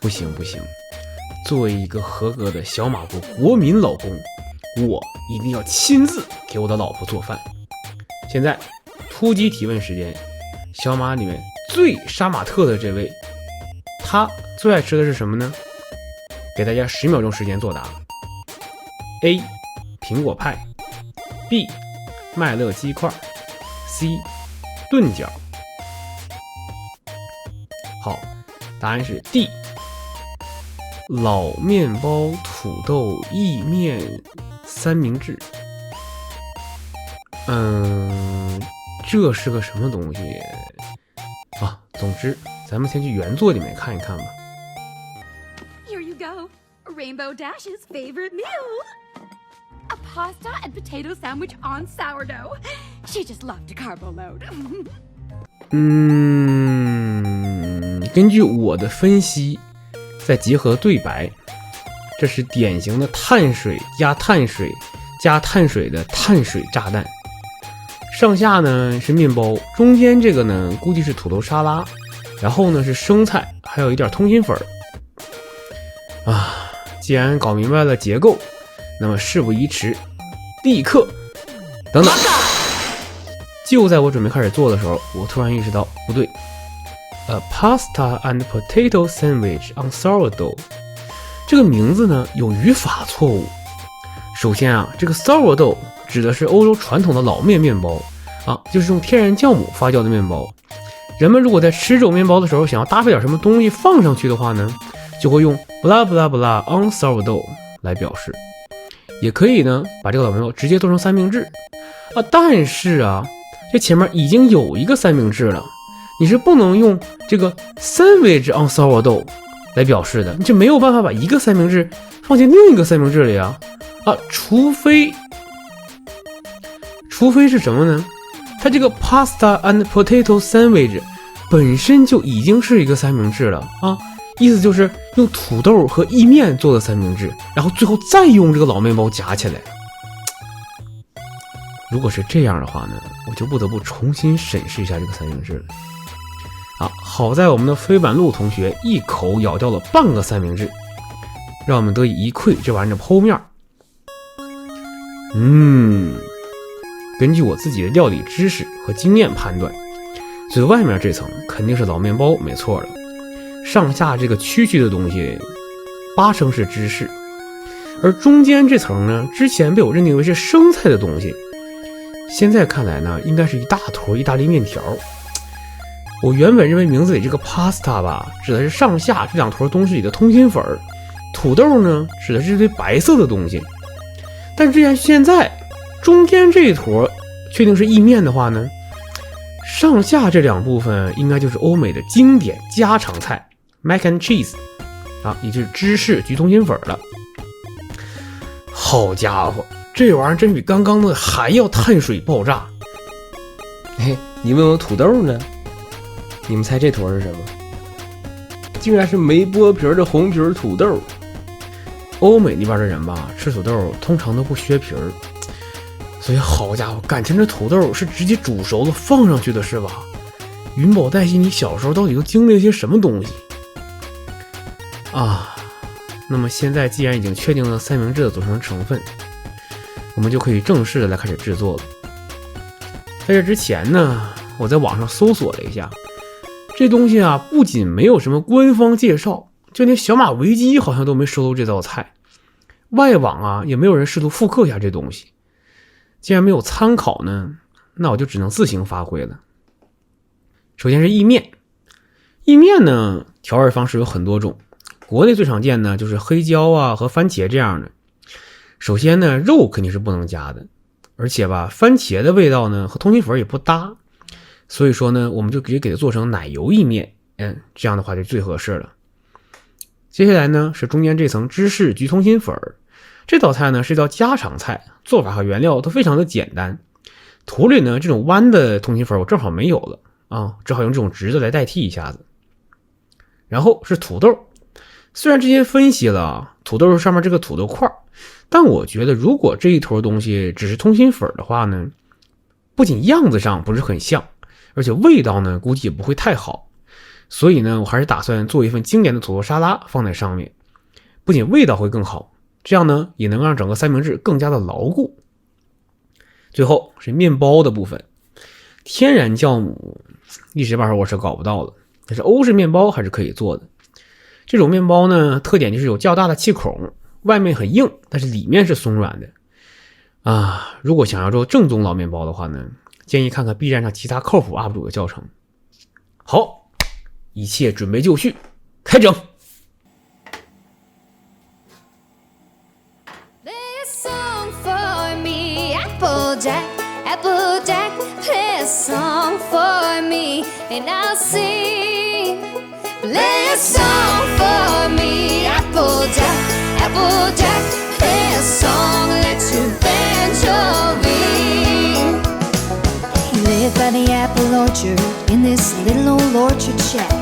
不行，作为一个合格的小马国国民老公，我一定要亲自给我的老婆做饭。现在突击提问时间，小马里面最杀马特的这位，他最爱吃的是什么呢？给大家10秒钟时间作答。A. 苹果派， B. 麦乐鸡块， C. 炖饺。好，答案是 D。老面包、土豆意面、三明治。这是个什么东西啊？总之，咱们先去原作里面看一看吧。 Here you go, Rainbow Dash's favorite meal. A pasta and potato sandwich on sourdough. She just loved a carbo load. 根据我的分析，再结合对白，这是典型的碳水加碳水加碳水的碳水炸弹。上下呢是面包，中间这个呢估计是土豆沙拉，然后呢是生菜，还有一点通心粉啊。既然搞明白了结构，那么事不宜迟，立刻等等。就在我准备开始做的时候，我突然意识到不对。A pasta and potato sandwich on sourdough 这个名字呢有语法错误。首先啊，这个 sourdough 指的是欧洲传统的老面面包啊，就是用天然酵母发酵的面包。人们如果在吃这种面包的时候想要搭配点什么东西放上去的话呢，就会用 blah blah blah on sourdough 来表示。也可以呢把这个老面包直接做成三明治啊，但是啊，这前面已经有一个三明治了。你是不能用这个 sandwich on sourdough 来表示的，你就没有办法把一个三明治放进另一个三明治里啊！除非是什么呢？它这个 pasta and potato sandwich 本身就已经是一个三明治了啊，意思就是用土豆和意面做的三明治，然后最后再用这个老面包夹起来。如果是这样的话呢，我就不得不重新审视一下这个三明治了。好在我们的飞板路同学一口咬掉了半个三明治，让我们得以一窥这玩意儿的剖面。根据我自己的料理知识和经验判断，最外面这层肯定是老面包，没错了。上下这个区区的东西，80%是芝士。而中间这层呢，之前被我认定为是生菜的东西，现在看来呢，应该是一大坨意大利面条。我原本认为名字里这个 pasta 吧，指的是上下这两坨东西里的通心粉，土豆呢，指的是这堆白色的东西。但既然现在中间这一坨确定是意面的话呢，上下这两部分应该就是欧美的经典家常菜 mac and cheese 啊，也就是芝士焗通心粉了。好家伙，这玩意儿真比刚刚的还要碳水爆炸。嘿，你问我土豆呢？你们猜这坨是什么？竟然是没剥皮的红皮土豆。欧美那边的人吧，吃土豆通常都不削皮儿，所以好家伙，感情这土豆是直接煮熟了放上去的是吧？云宝黛西，你小时候到底都经历了些什么东西啊？那么现在既然已经确定了三明治的组成成分，我们就可以正式的来开始制作了。在这之前呢，我在网上搜索了一下，这东西啊，不仅没有什么官方介绍，就连小马维基好像都没收录这道菜，外网啊也没有人试图复刻一下这东西。既然没有参考呢，那我就只能自行发挥了。首先是意面，意面呢调味方式有很多种，国内最常见呢就是黑椒啊和番茄这样的。首先呢，肉肯定是不能加的，而且吧，番茄的味道呢和通心粉也不搭，所以说呢，我们就直接给它做成奶油意面，这样的话就最合适了。接下来呢是中间这层芝士焗通心粉，这道菜呢是一道家常菜，做法和原料都非常的简单。图里呢这种弯的通心粉我正好没有了啊，只好用这种直的来代替一下子。然后是土豆，虽然之前分析了土豆上面这个土豆块，但我觉得如果这一坨东西只是通心粉的话呢，不仅样子上不是很像，而且味道呢估计也不会太好，所以呢我还是打算做一份经典的土豆沙拉放在上面，不仅味道会更好，这样呢也能让整个三明治更加的牢固。最后是面包的部分，天然酵母一时半会儿我是搞不到了，但是欧式面包还是可以做的。这种面包呢特点就是有较大的气孔，外面很硬，但是里面是松软的啊。如果想要做正宗老面包的话呢，建议看看 B 站上其他靠谱 UP 主的教程。好，一切准备就绪，开整。Applejack, Applejack, play a song for me, and I'll sing. Play a song for me, Applejack, Applejack, play a song, let your banjo ring. He lived by the apple orchard in this little old orchard shack.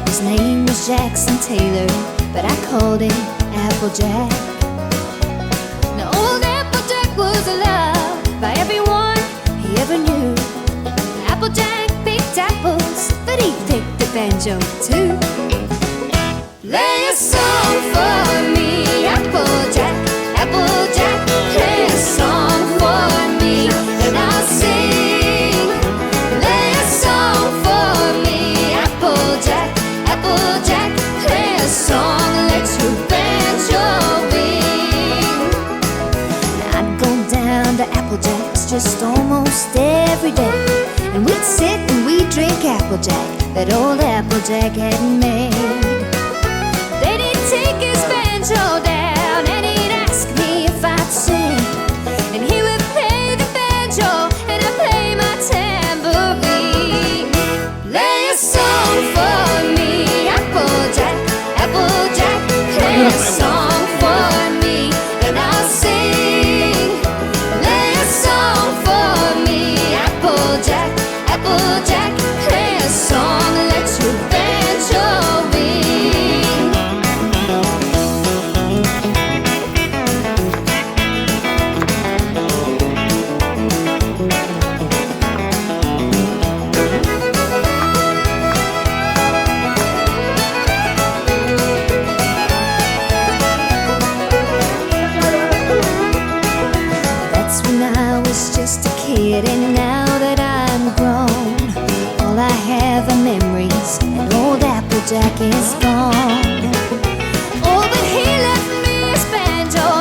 His name was Jackson Taylor, but I called him Applejack. Now old Applejack was loved by everyone he ever knew. Applejack picked apples, but he picked the banjo too. Play a song for me, Applejack, Applejack, play a song for me, and I'll sing. Play a song for me, Applejack, Applejack, play a song, let your banjo ring. I'd go down to Applejack's just almost every day, and we'd sit and we'd drink Applejack that old Applejack had made. Then he'd take his banjo down and he'd ask me if I'd sing, and he would play the banjo and I'd play my tambourine. Play a song for me, Applejack, Applejack, play a song for me, and I'll sing. Play a song for me, Applejack, Applejack, play a song, let your banjo ring. That's when I was just a kid, and now that I'm grown, all I have are memories, and old Applejack is gone. Oh, but he left me his banjo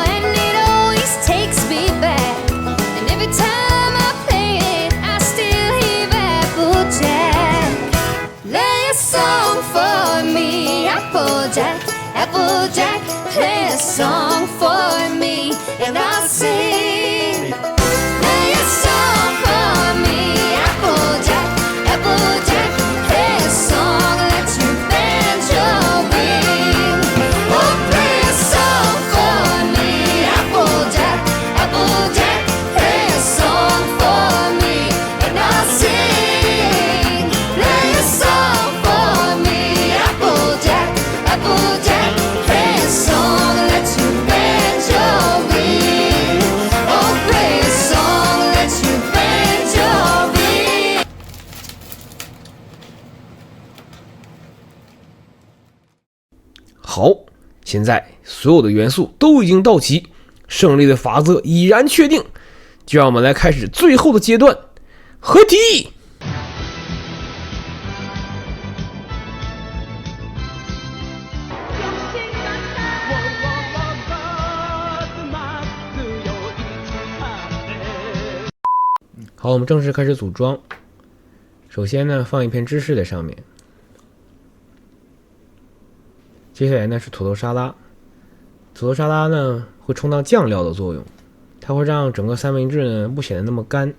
好，现在所有的元素都已经到齐，胜利的法则已然确定，就让我们来开始最后的阶段——合体。好，我们正式开始组装。首先呢，放一片芝士在上面。接下来呢是土豆沙拉。土豆沙拉呢会充当酱料的作用，它会让整个三明治呢不显得那么干。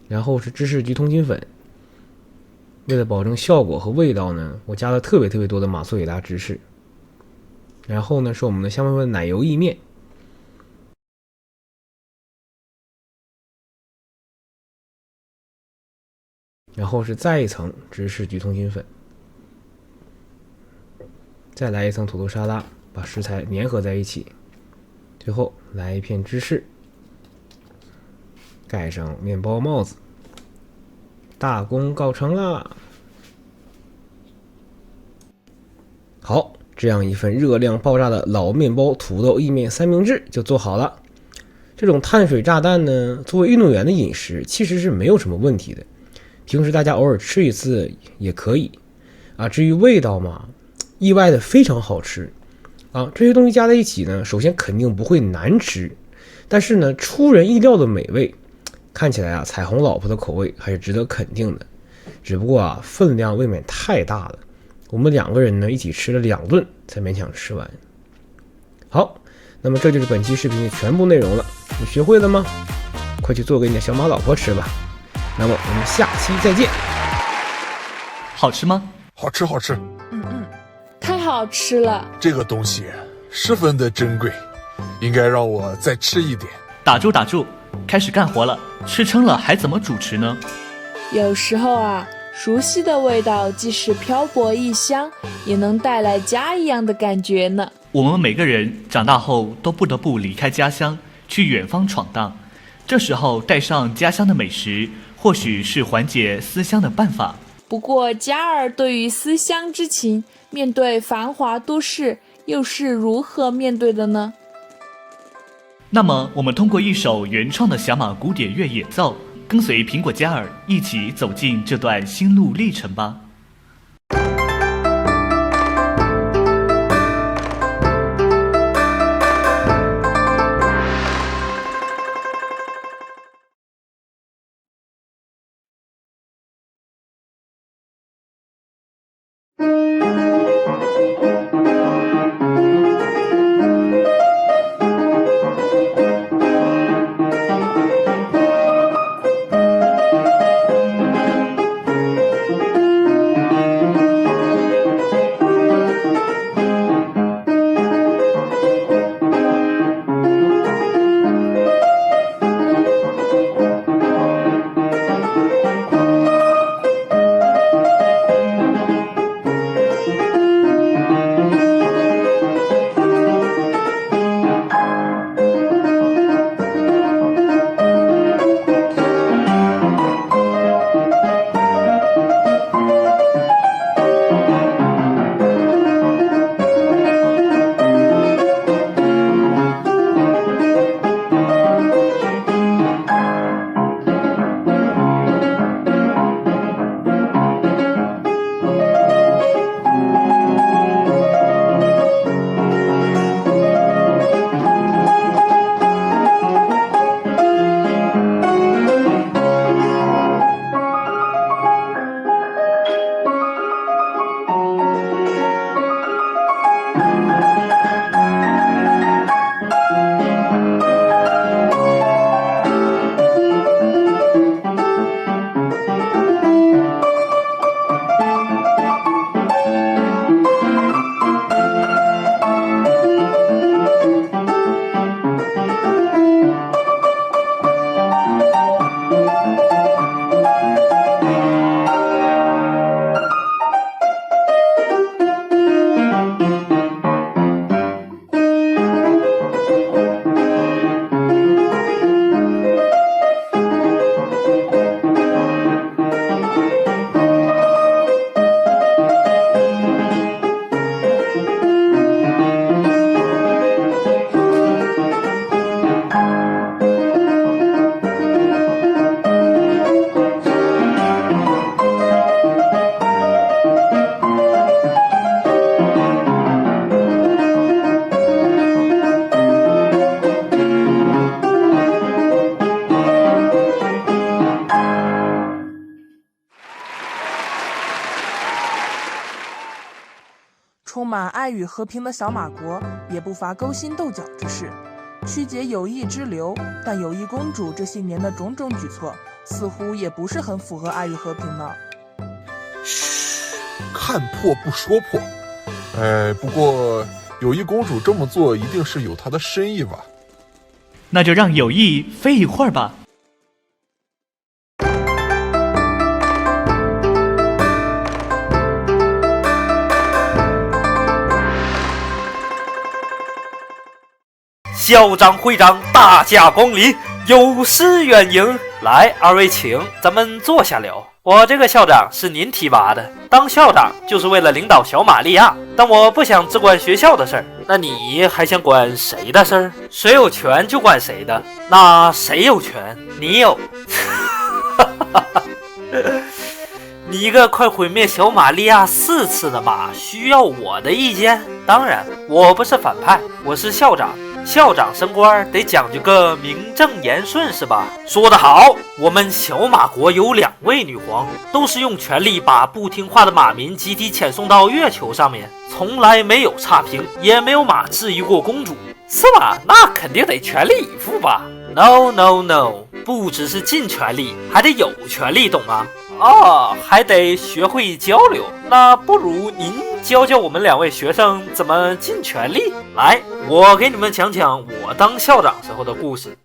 然后是芝士焗通心粉。为了保证效果和味道呢，我加了特别多的马苏里拉芝士。然后呢是我们的香喷喷的奶油意面。然后是再一层芝士焗通心粉，再来一层土豆沙拉，把食材粘合在一起，最后来一片芝士，盖上面包帽子，大功告成啦！好，这样一份热量爆炸的老面包土豆意面三明治就做好了。这种碳水炸弹呢，作为运动员的饮食其实是没有什么问题的。平时大家偶尔吃一次也可以啊。至于味道嘛，意外的非常好吃啊。这些东西加在一起呢，首先肯定不会难吃，但是呢，出人意料的美味。看起来啊，彩虹老婆的口味还是值得肯定的。只不过啊，分量未免太大了，我们2个人呢一起吃了2顿才勉强吃完。好，那么这就是本期视频的全部内容了。你学会了吗？快去做给你的小马老婆吃吧。那么我们下期再见。好吃吗？好吃好吃。太好吃了。这个东西十分的珍贵，应该让我再吃一点。打住，开始干活了。吃撑了还怎么主持呢？有时候啊，熟悉的味道即使漂泊异乡，也能带来家一样的感觉呢。我们每个人长大后都不得不离开家乡，去远方闯荡。这时候带上家乡的美食，或许是缓解思乡的办法。不过嘉儿对于思乡之情，面对繁华都市，又是如何面对的呢？那么我们通过一首原创的小马古典乐演奏，跟随苹果嘉儿一起走进这段心路历程吧。满爱与和平的小马国也不乏勾心斗角之事，曲解友谊之流。但友谊公主这些年的种种举措，似乎也不是很符合爱与和平呢。嘘，看破不说破。不过友谊公主这么做一定是有她的深意吧？那就让友谊飞一会儿吧。校长会长大驾光临，有失远迎。来，二位请，咱们坐下聊。我这个校长是您提拔的，当校长就是为了领导小玛利亚，但我不想只管学校的事儿。那你还想管谁的事儿？谁有权就管谁的。那谁有权？你有。你一个快毁灭小玛利亚4次的马，需要我的意见？当然，我不是反派，我是校长。校长升官得讲究个名正言顺是吧？说得好，我们小马国有2位女皇，都是用权力把不听话的马民集体遣送到月球上面，从来没有差评，也没有马质疑过公主，是吗？那肯定得全力以赴吧。 No no no， 不只是尽全力，还得有权利，懂吗？还得学会交流。那不如您教教我们2位学生怎么尽全力？来，我给你们讲讲我当校长时候的故事。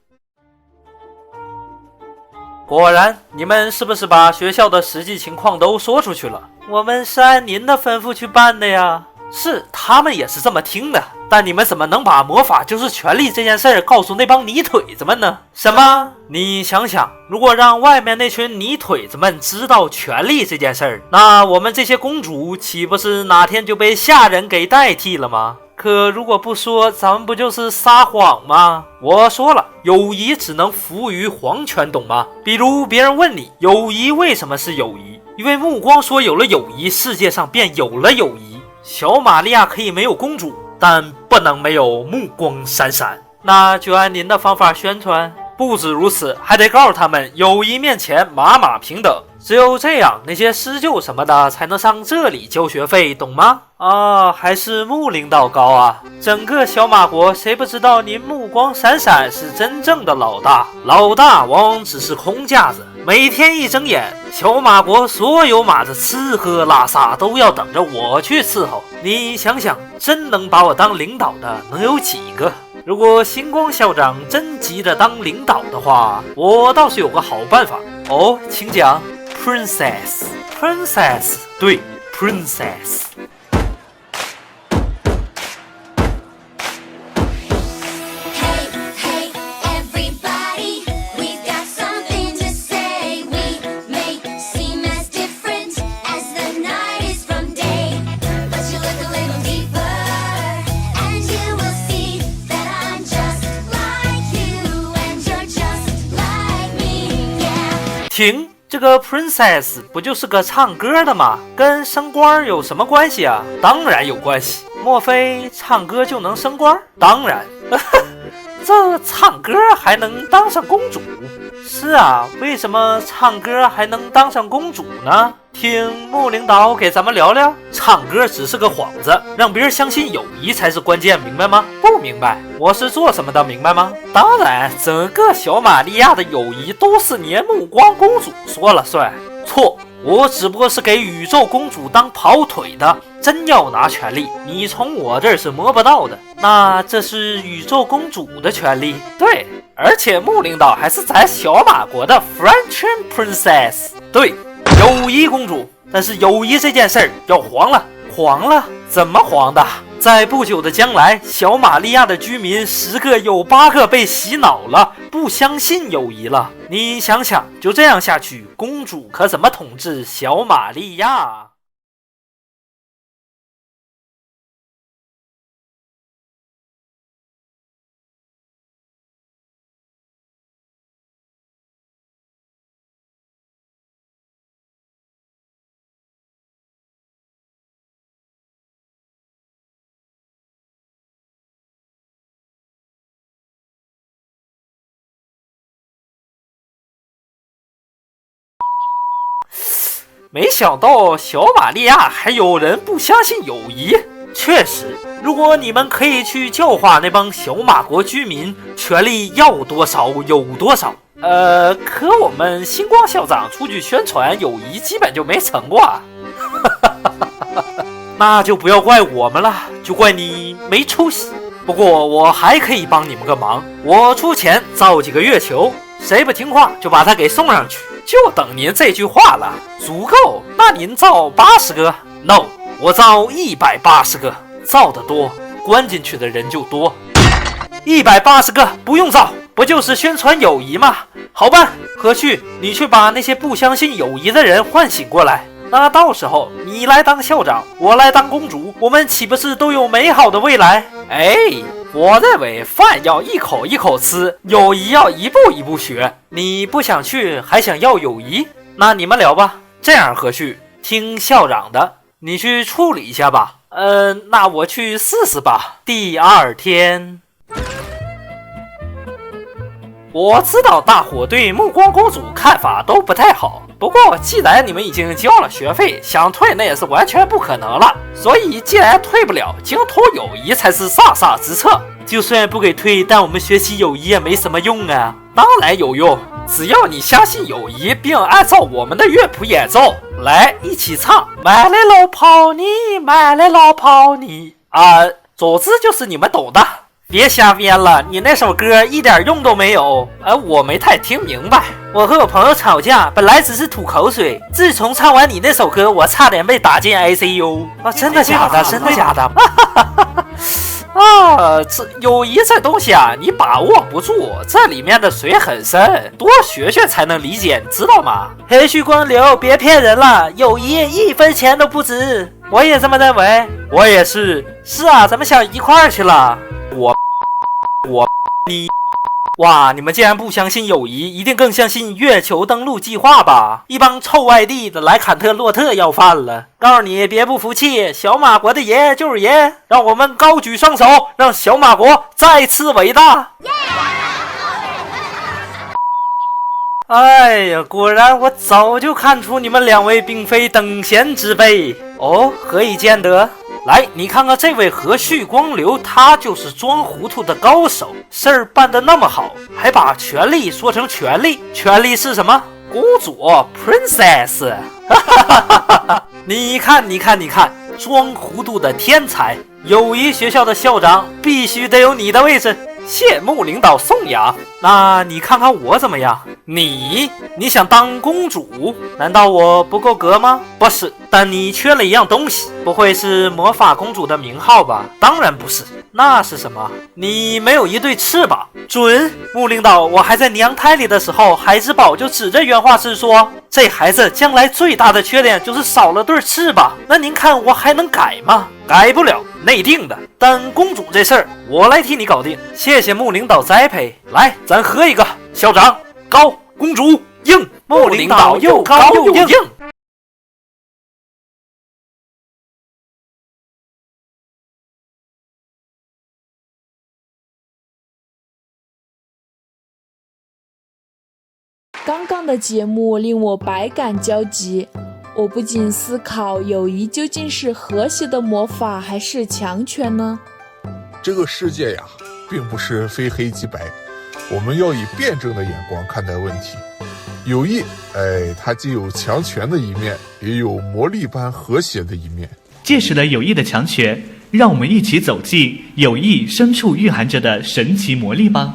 果然，你们是不是把学校的实际情况都说出去了？我们是按您的吩咐去办的呀。是，他们也是这么听的。但你们怎么能把魔法就是权力这件事儿告诉那帮泥腿子们呢？什么？你想想，如果让外面那群泥腿子们知道权力这件事儿，那我们这些公主岂不是哪天就被下人给代替了吗？可如果不说，咱们不就是撒谎吗？我说了，友谊只能服务于皇权，懂吗？比如别人问你，友谊为什么是友谊？因为目光说有了友谊，世界上便有了友谊。小玛利亚可以没有公主，但不能没有目光闪闪。那就按您的方法宣传。不止如此，还得告诉他们，友谊面前马马平等。只有这样，那些施救什么的才能上这里交学费，懂吗？还是穆领导高啊！整个小马国，谁不知道您目光闪闪是真正的老大？老大往往只是空架子。每天一睁眼，小马国所有马的吃喝拉撒都要等着我去伺候。你想想，真能把我当领导的能有几个？如果星光校长真急着当领导的话，我倒是有个好办法。请讲。Princess， 对 ，Princess。停！这个 Princess 不就是个唱歌的吗？跟升官有什么关系啊？当然有关系。莫非唱歌就能升官？当然。这唱歌还能当上公主？是啊，为什么唱歌还能当上公主呢？听穆领导给咱们聊聊。唱歌只是个幌子，让别人相信友谊才是关键，明白吗？不明白。我是做什么的，明白吗？当然，整个小玛利亚的友谊都是年目光公主说了算。错，我只不过是给宇宙公主当跑腿的。真要拿权力，你从我这儿是摸不到的。那这是宇宙公主的权利。对，而且穆领导还是咱小马国的 French Princess。对，友谊公主。但是友谊这件事儿要黄了。黄了？怎么黄的？在不久的将来，小玛利亚的居民10个有8个被洗脑了，不相信友谊了。你想想，就这样下去，公主可怎么统治小玛利亚？没想到小玛利亚还有人不相信友谊，确实，如果你们可以去教化那帮小马国居民，权力要多少有多少。可我们星光校长出去宣传友谊，基本就没成过啊。那就不要怪我们了，就怪你没出息。不过我还可以帮你们个忙，我出钱造几个月球，谁不听话就把他给送上去，就等您这句话了。足够，那您造80个 ？No， 我造180个，造得多，关进去的人就多。180个不用造，不就是宣传友谊吗？好办，何旭，你去把那些不相信友谊的人唤醒过来。那到时候你来当校长，我来当公主，我们岂不是都有美好的未来？哎，我认为饭要一口一口吃，友谊要一步一步学。你不想去，还想要友谊？那你们聊吧。这样，何旭，听校长的，你去处理一下吧。那我去试试吧。第2天。我知道大伙对暮光公主看法都不太好，不过既然你们已经交了学费，想退那也是完全不可能了。所以既然退不了，精通友谊才是上上之策。就算不给退，但我们学习友谊也没什么用啊。当然有用，只要你相信友谊，并按照我们的乐谱演奏，来一起唱。买来老泡你，买来老泡你啊，总之就是你们懂的。别瞎编了，你那首歌一点用都没有。我没太听明白。我和我朋友吵架，本来只是吐口水，自从唱完你那首歌，我差点被打进 ICU。真的假的？真的假的？这友谊这东西啊，你把握不住，这里面的水很深，多学学才能理解，你知道吗？黑须光流，别骗人了，友谊1分钱都不值。我也这么认为，我也是。是啊，咱们想一块儿去了。你，哇！你们既然不相信友谊，一定更相信月球登陆计划吧？一帮臭外地的莱坎特洛特要饭了！告诉你，别不服气，小马国的爷就是爷！让我们高举双手，让小马国再次伟大！哎呀，果然我早就看出你们2位并非等闲之辈哦，何以见得？来，你看看这位何旭光流，他就是装糊涂的高手，事儿办得那么好，还把权力说成权力。权力是什么？公主 princess。 你看，装糊涂的天才，友谊学校的校长必须得有你的位置，谢幕领导颂扬。那你看看我怎么样？你想当公主？难道我不够格吗？不是，但你缺了一样东西，不会是魔法公主的名号吧？当然不是，那是什么？你没有一对翅膀。准，穆领导，我还在娘胎里的时候，孩之宝就指着原画师说，这孩子将来最大的缺点就是少了对翅膀。那您看我还能改吗？改不了，内定的。但公主这事儿，我来替你搞定。谢谢穆领导栽培。来，咱喝一个。校长高，公主硬，穆领导又高又硬。刚刚的节目令我百感交集，我不禁思考，友谊究竟是和谐的魔法还是强权呢？这个世界呀，并不是非黑即白，我们要以辩证的眼光看待问题。友谊，它既有强权的一面，也有魔力般和谐的一面。届时的友谊的强权，让我们一起走进友谊深处蕴含着的神奇魔力吧。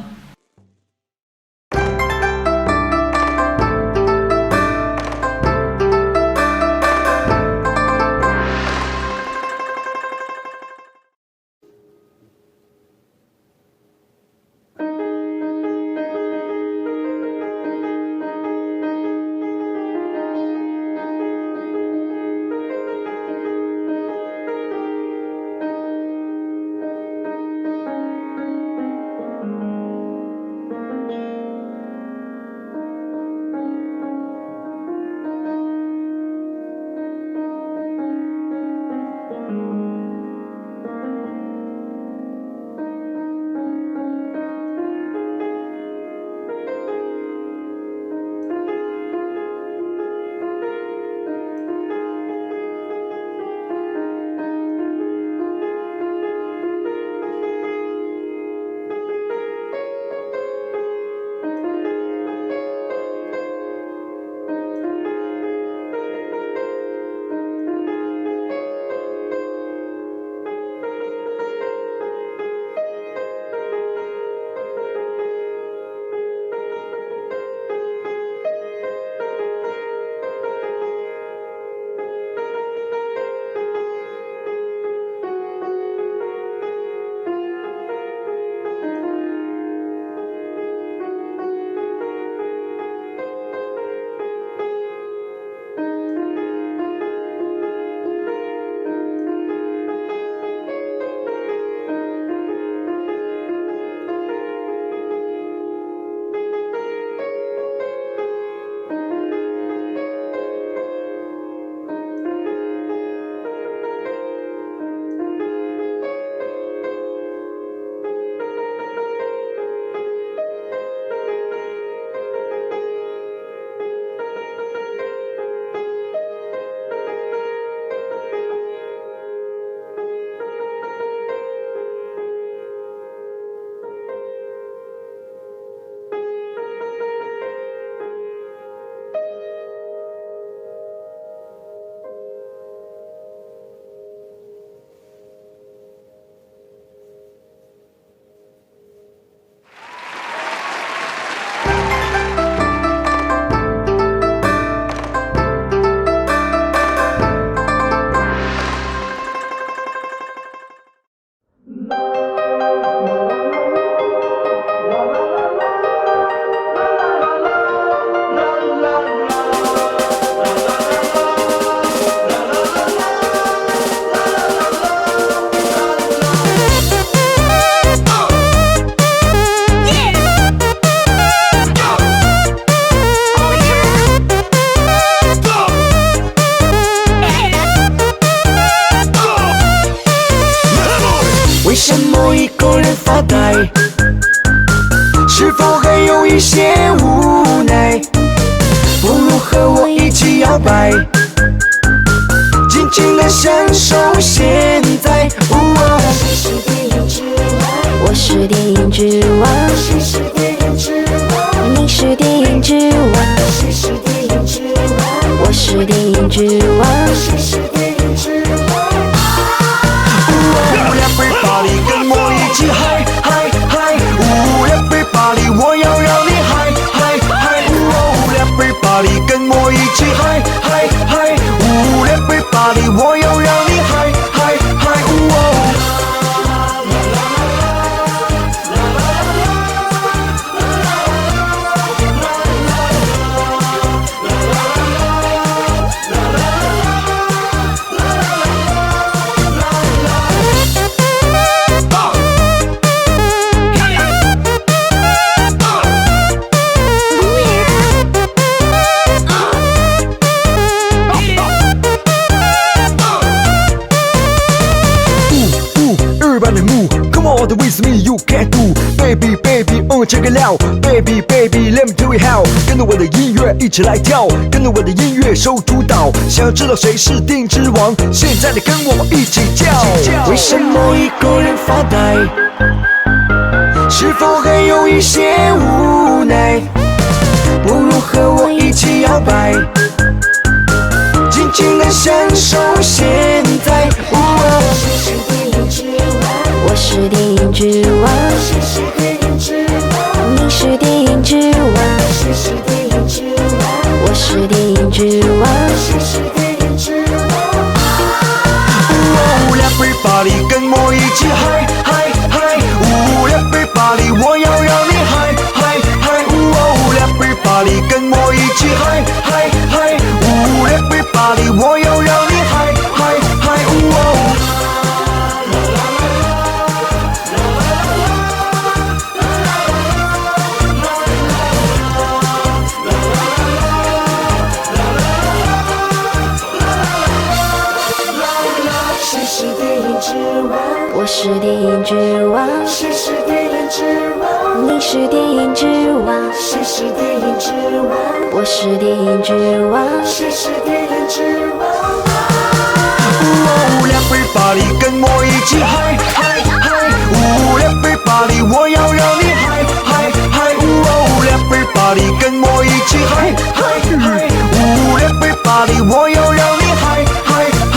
发呆，是否还有一些无奈？不如和我一起摇摆，尽情地享受现在。我是电影之王，你是电影之王，我是电影之王。Everybody 跟我一起嗨嗨嗨！Everybody 我要让你嗨嗨嗨！Everybody 跟我一起嗨嗨嗨！Everybody 我要让你嗨嗨嗨！With me, you can do, baby, baby, check it out, baby, baby, let me do it how。跟着我的音乐一起来跳，跟着我的音乐手主导。想要知道谁是电影之王？现在你跟我一起叫。为什么一个人发呆？是否还有一些无奈？不如和我一起摇摆，尽情地享受现在。我是电影之王，你是电影之王，我是电影之王。Everybody 跟我一起嗨嗨嗨！Everybody 我要让你嗨嗨嗨！Everybody 跟我一起嗨嗨嗨！Everybody 我要让你嗨嗨嗨！我是电影之王，谁是电影之王？你是电影之王，谁是电影之王？我是电影之王，谁是电影之王？Everybody 跟我一起嗨嗨嗨！Everybody 我要让你嗨嗨嗨！Everybody 跟我一起嗨嗨嗨！Everybody 我要让你嗨嗨嗨！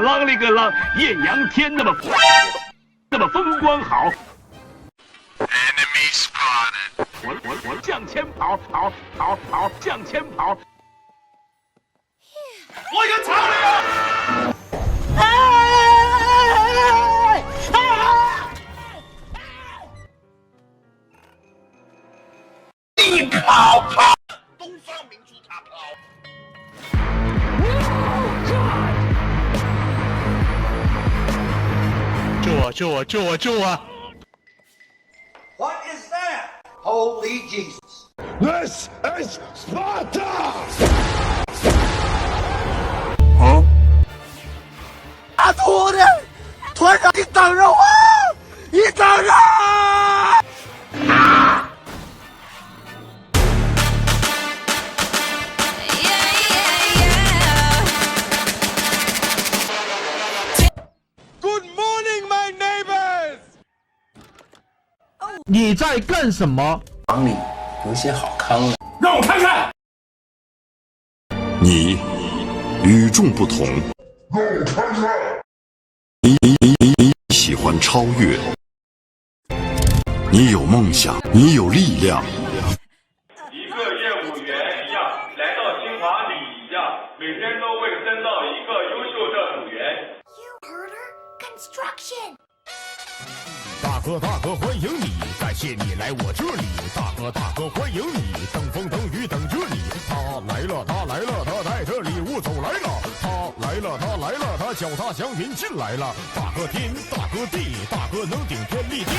啷里个啷，艳阳天那么风光好。Enemy spotted。我向前跑，向前跑。我有草了！你跑！东方明珠他跑。救我！What is that? Holy Jesus! This is Sparta! 啊！徒弟，团长，你等着我！你等着！啊！ 你在干什么？房里有些好看了，让我看看。你与众不同，你喜欢超越，你有梦想，你有力量。一个业务员呀，来到清华里呀，每天都为深造一个优秀的组员。You heard her? Construction. 大哥，欢迎你，感谢你来我这里。大哥，欢迎你，等风等雨等着你。他来了，他带着礼物走来了。他来了，他脚踏祥云进来了。大哥天，大哥地，大哥能顶天立地。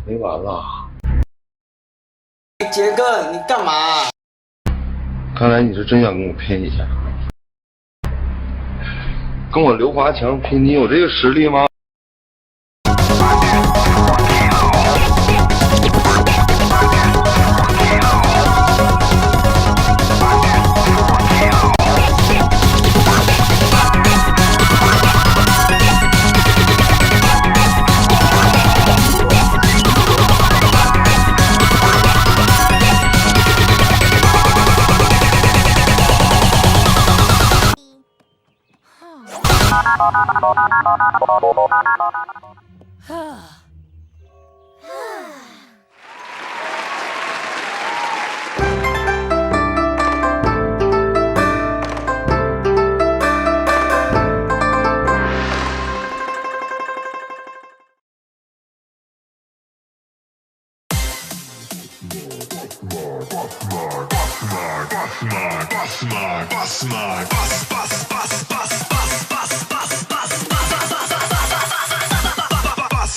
没完了！杰哥，你干嘛？看来你是真想跟我拼一下，跟我刘华强拼，你有这个实力吗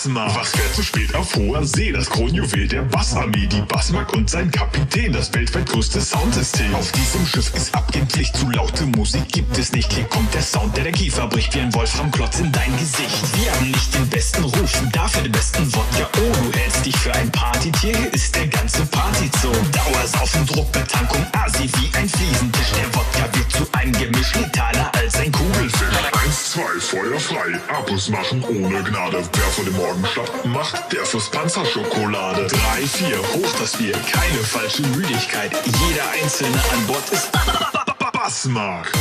？Was fährt so spät auf hoher See? Das Kronjuwel der Bassarmee, die Bassmark und sein Kapitän, das weltweit größte Soundsystem. Auf diesem Schiff ist abgepflicht, zu laute Musik gibt es nicht. Hier kommt der Sound, der Kiefer bricht wie ein Wolframklotz in dein Gesicht. Wir haben nicht den besten Ruf, dafür den besten Wodka. Oh, du hältst dich für ein Partytier, hier ist der ganze Partyzoo. Dauersaufen, Druckbetankung, Asi wie ein Fliesentisch. Der Wodka wird zu einem Gemisch, letaler als ein Kugelfisch. 1, 2, Feuer frei, Abos machen ohne Gnade. Wer vor dem Morgen schlapp macht, der fürs Panzerschokolade. 3, 4, hoch das Bier, keine falsche Müdigkeit. Jeder Einzelne an Bord ist Bassmark.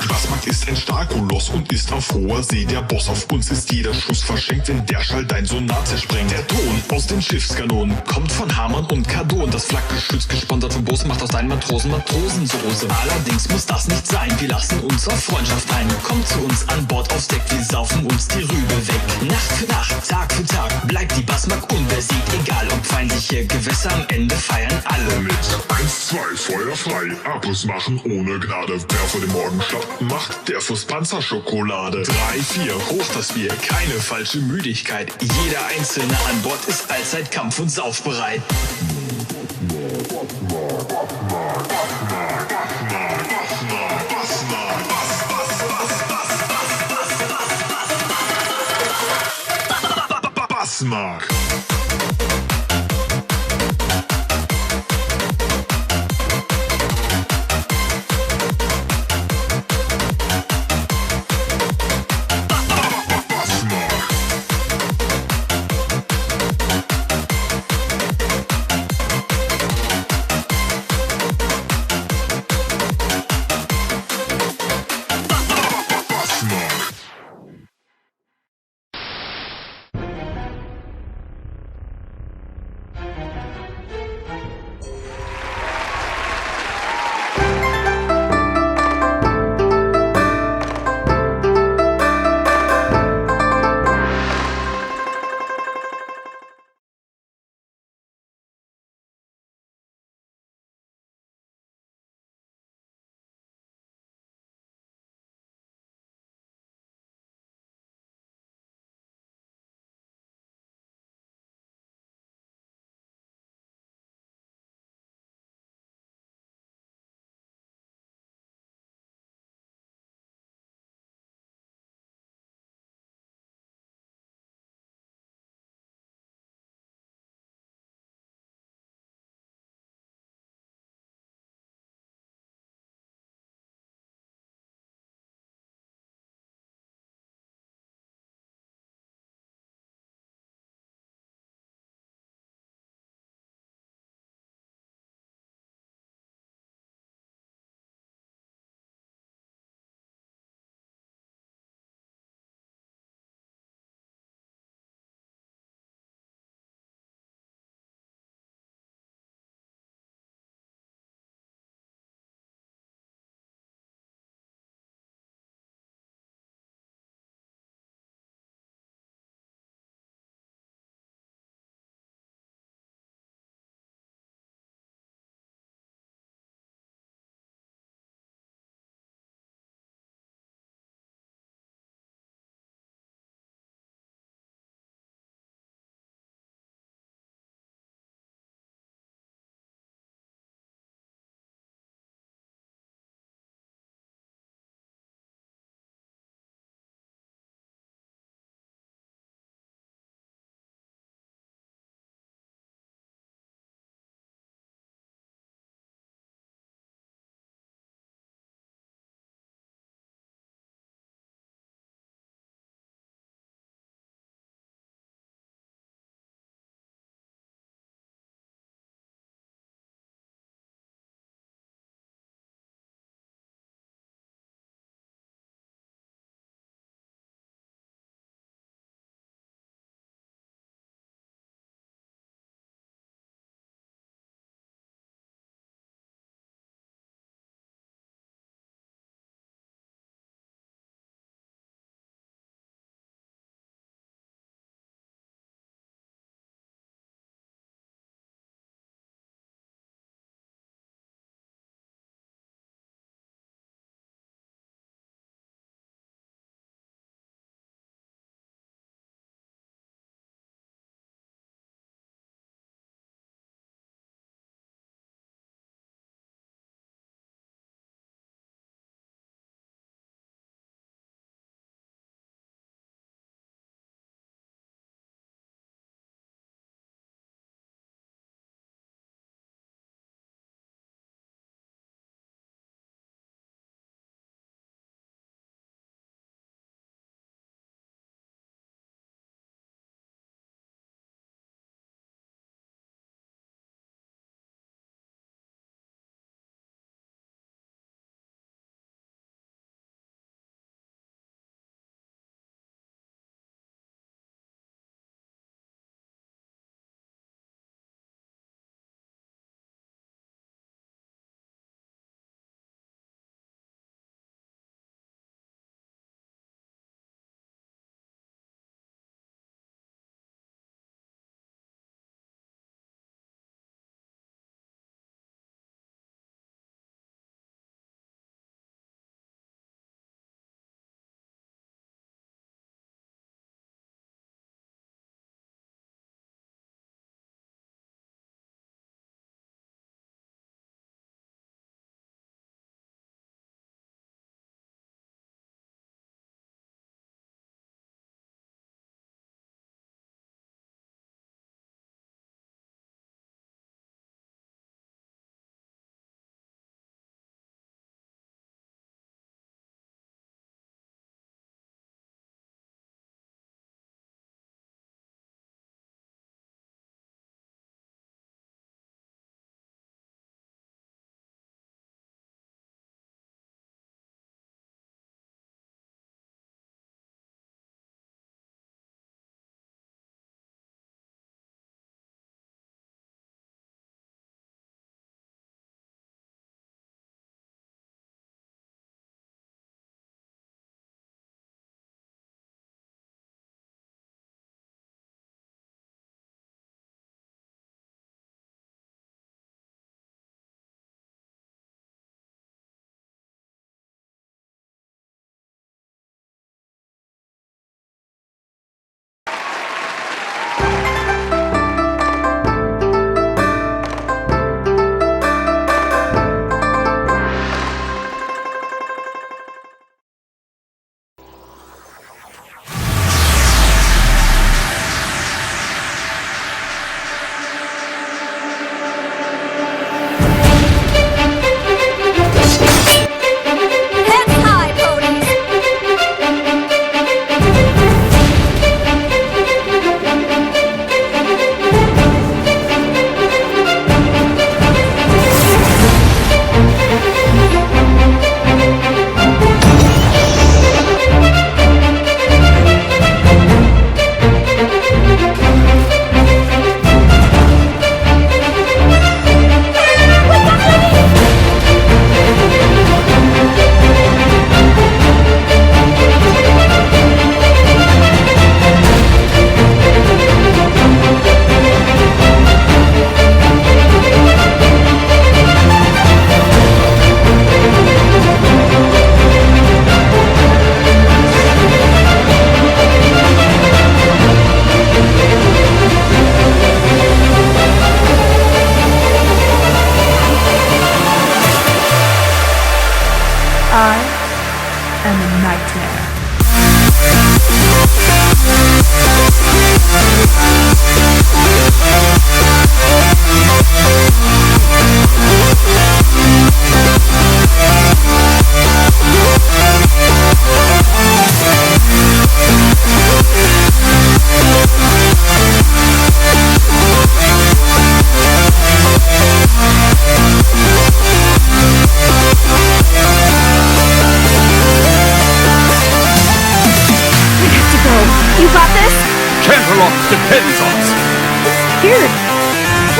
Bassmark ist ein Starkoloss und ist auf hoher See der Boss. Auf uns ist jeder Schuss verschenkt, wenn der Schall dein Sonar zersprengt. Der Ton aus den Schiffskanonen kommt von Hamann und Kardon. Das Flakgeschütz, gesponsert von Bose, macht aus deinen Matrosen Matrosensoße. Allerdings muss das nicht sein, wir lassen uns auf Freundschaft ein. Kommt zu uns an Bord aufs Deck, wir saufen uns die Rübe weg. Nacht für Nacht, Tag für Tag, bleibt die Bassmark unbesiegt. Egal ob feindliche Gewässer, am Ende feiern alle mit. 1, 2, Feuer frei, Abos machen ohne Gnade. Wer vor dem Morgen schlapp macht, der fürs Panzerschokolade. 3, 4, hoch das Bier, keine falsche Müdigkeit. Jeder Einzelne an Bord ist allzeit kampf- und saufbereit. Bassmark.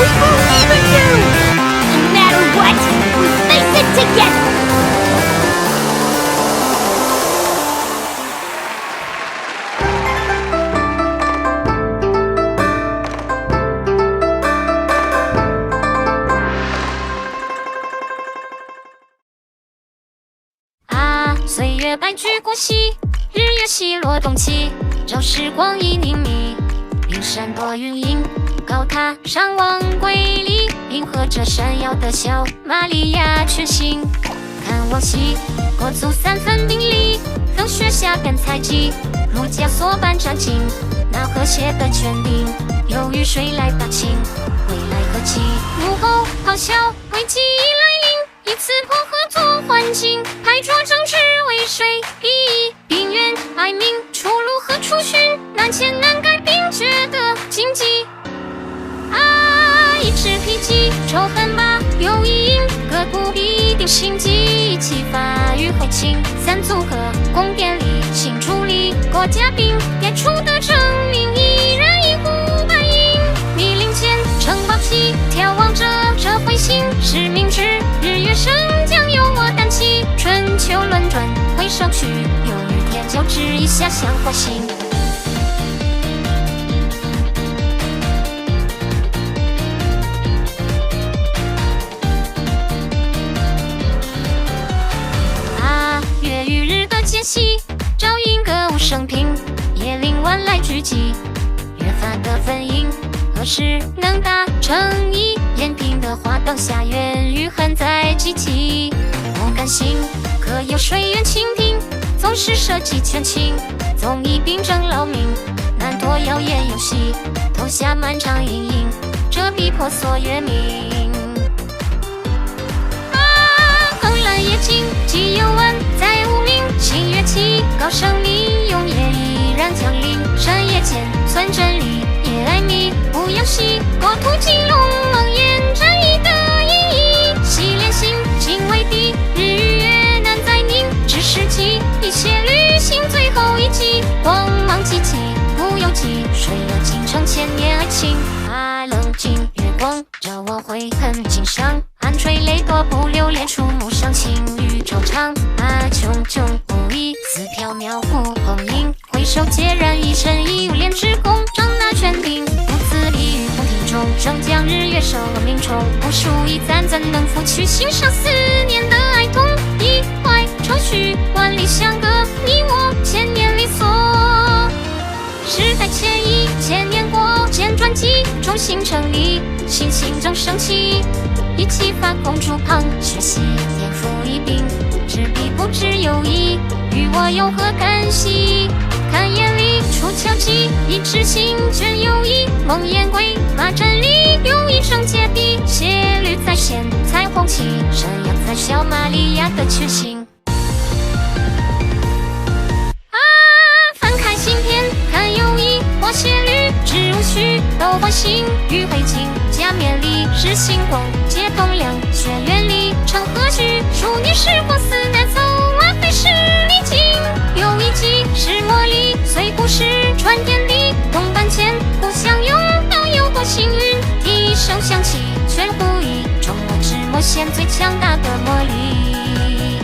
We believe in you! No matter what, we face it together!啊，岁月白驹过隙，日月西落东起，照时光已凝密。云山多云影，高塔上望瑰丽，银河这闪耀的小玛利亚全新。看往昔，国足三分并立，风雪下边采集，如枷锁般站紧，那和谐的权柄，由于谁来打清？未来何期？怒吼咆哮，危机已来临，以刺破合作环境，排着政治为谁利益？兵源哀鸣，出路何处寻？难前难改，并觉得荆棘。啊，一纸披棘，仇恨吧又一因，各不必定心机，启发与会情，三组合，宫殿里新助力，国家兵给出的证明，一人一呼百应，密林间城堡起，眺望着这彗星，是明知日月升降由我担起，春秋轮转回首去，有雨天就指一下向火星。月与日的间隙，照映歌舞升平，夜灵晚来聚集，乐法的分音，何时能达成一？延平的花灯下，缘与恨在激起，不甘心，可有谁愿倾听？总是设计全情，总以兵争劳民，难脱谣言游戏，投下漫长阴影，这逼迫所月明。夜景既有问在无名，新乐器高声里用夜依然降临，深夜间存真理，也爱你不要息，国土金龙梦魇战役的意义，洗练心经为敌，日与月难再凝，只世纪一切旅行最后一集，光芒寂寂不由己，谁有京城千年爱情？啊，冷静月光照我悔恨经伤，暗垂泪多不留恋，触目伤情与惆怅。啊，炯炯无依，似缥缈不碰影，回首孑然一身一无恋之功，张大权柄，独自立于宫廷中，正将日月守了命中，不属一簪怎能拂去心上思念的哀痛？意外愁绪，万里相隔，你我千年离索。时代迁移，千年过，见传记，中心成立，新行政升起，一起发公主旁学习，天赋异禀，知彼不知有意，与我有何干系？看眼里出鞘机，一知心卷友谊，梦魇鬼马真理，用一生接地，斜率再现彩虹旗，闪耀在小玛利亚的群星。斜率知无趣，斗欢心与灰烬，假面里是星光，借东亮，轩辕里成何局？数年时光似难走，阿非是历经，有一季是魔力，虽不是传天地，东半前互相拥抱，有多幸运？第一声响起，全无意，众魔之魔现最强大的魔力。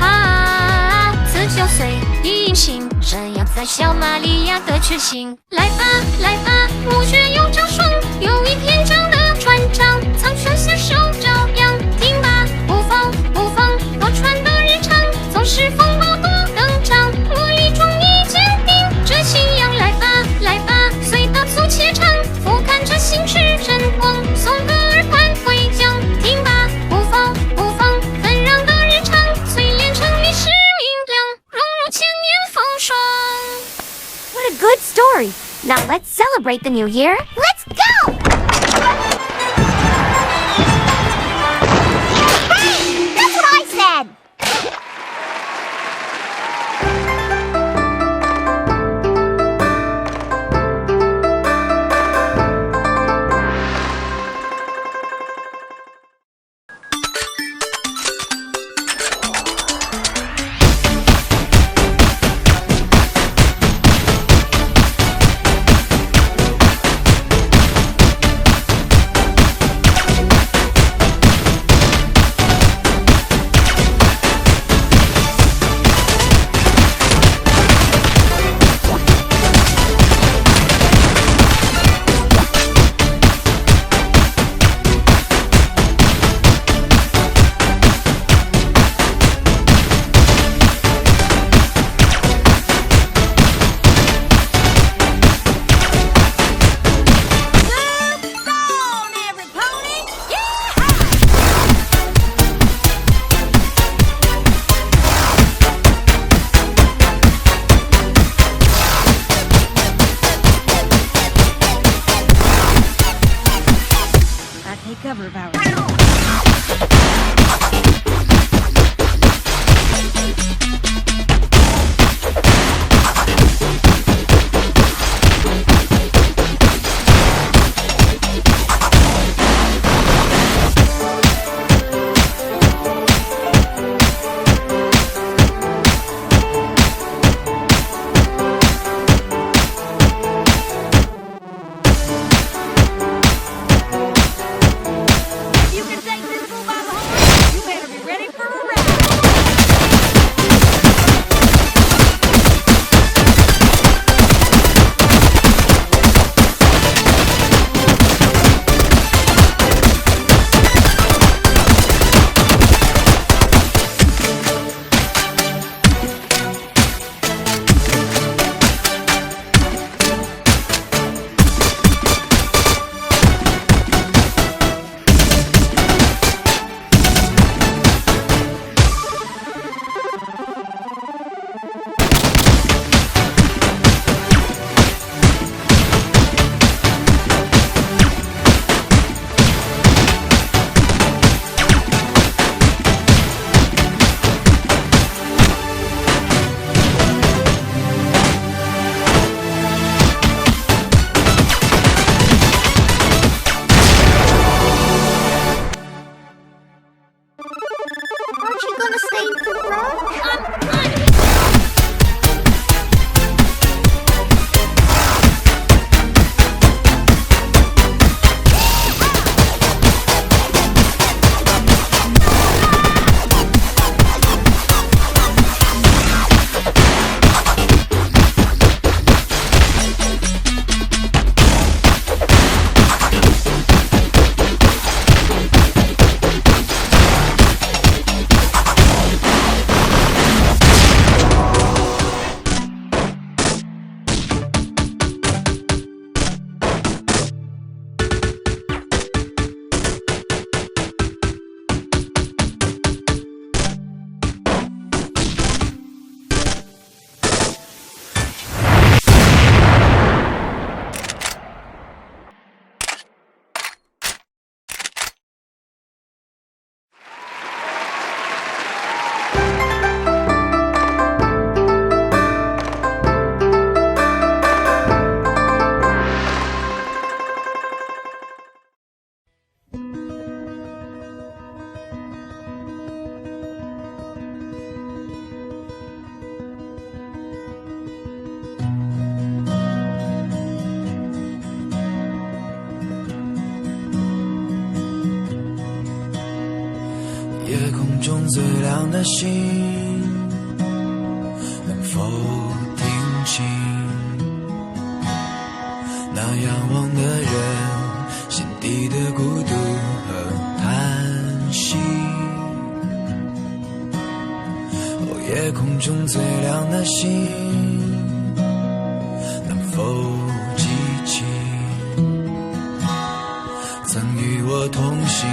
啊，自9岁已隐形，闪耀在小玛利亚的群星。来吧，来吧，墓穴有张霜，有一篇章的船长，苍穹下手照样。听吧，不放不放，多舛的日常，总是风暴多登场，魔力中已坚定这信仰。来吧，来吧，随大促且长，俯瞰着星驰真光，颂歌而宽回将。听吧，不放不放，纷攘的日常，淬炼成历史明亮，融入千年风霜。What a good story! Now let's celebrate the new year. Let's go! That's what I said! take cover of ours. Aren't you gonna stay for the ride?夜空中最亮的星，能否听清那仰望的人心底的孤独和叹息？哦，夜空中最亮的星，能否记起曾与我同行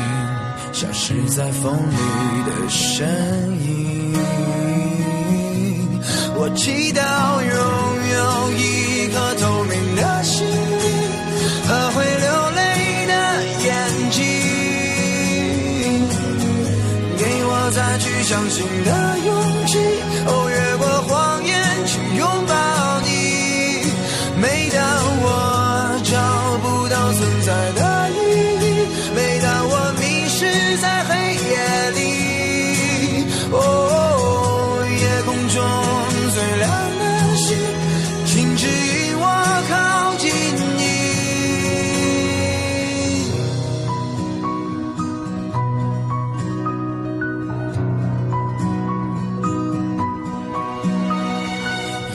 消失在风里的身影？我祈祷拥有一颗透明的心灵和会流泪的眼睛，给我再去相信的勇气，哦，越过谎言去拥抱你。每当我找不到存在的意义，每当我迷失在黑夜里，哦，夜空中最亮的星，请指引我靠近你。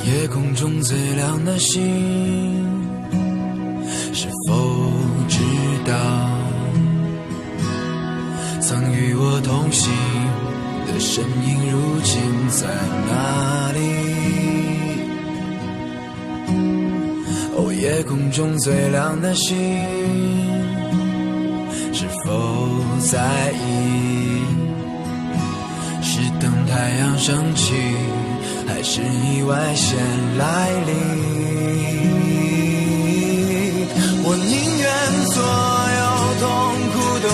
夜空中最亮的星，是否知道曾与我同行的身影如今在哪里？哦，夜空中最亮的星，是否在意？是等太阳升起，还是意外先来临？我宁愿所有痛苦都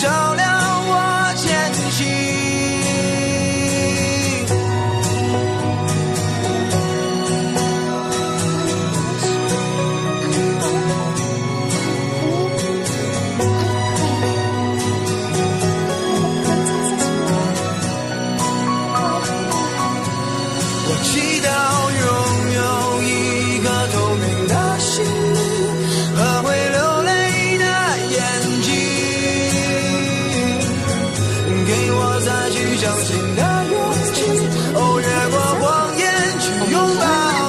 照亮我前行。我祈祷拥有一颗透明的心和会流泪的眼睛，给我再去相信的勇气，哦，越过谎言去拥抱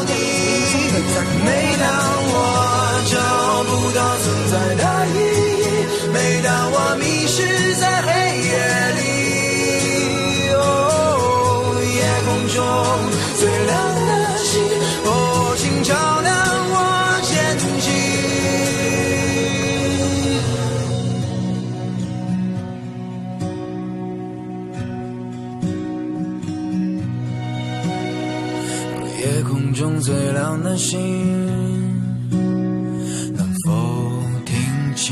你。每当我找不到存在的意义，每当我迷失在黑夜里，哦，夜空中最亮的星，哦，请照亮我前行。夜空中最亮的星，能否听清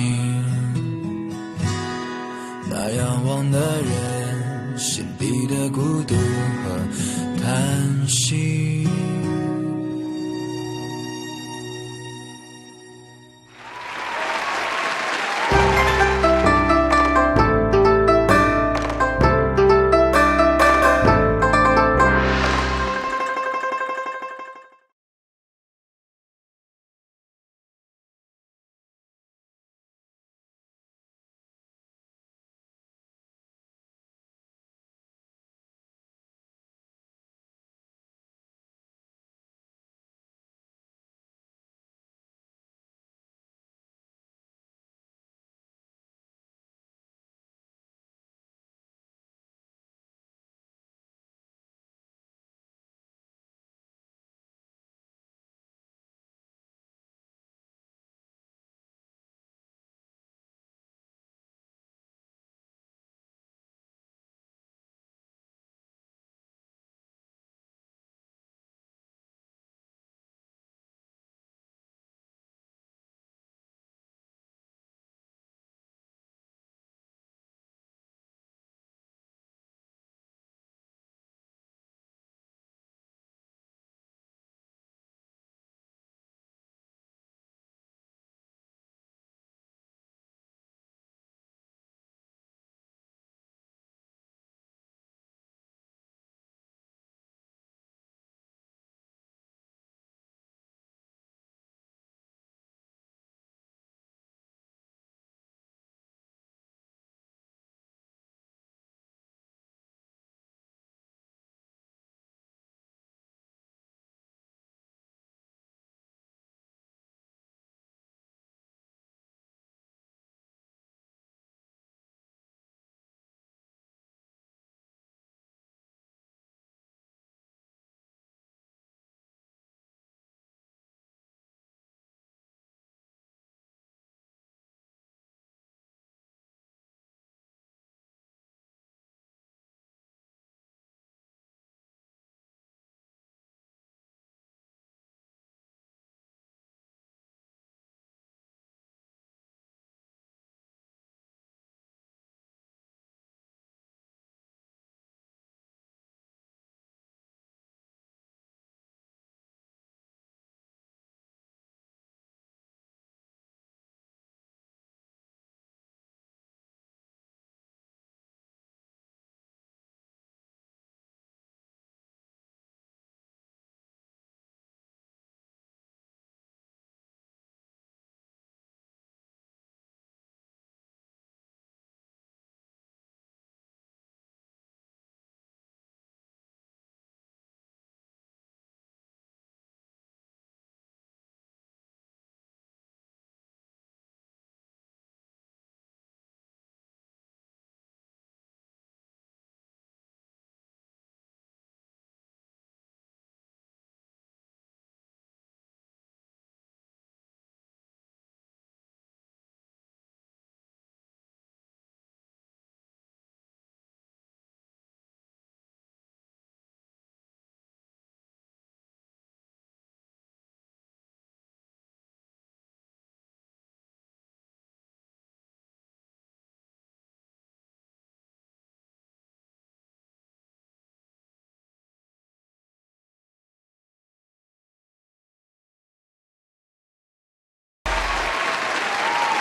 那仰望的人心底的孤独和叹息？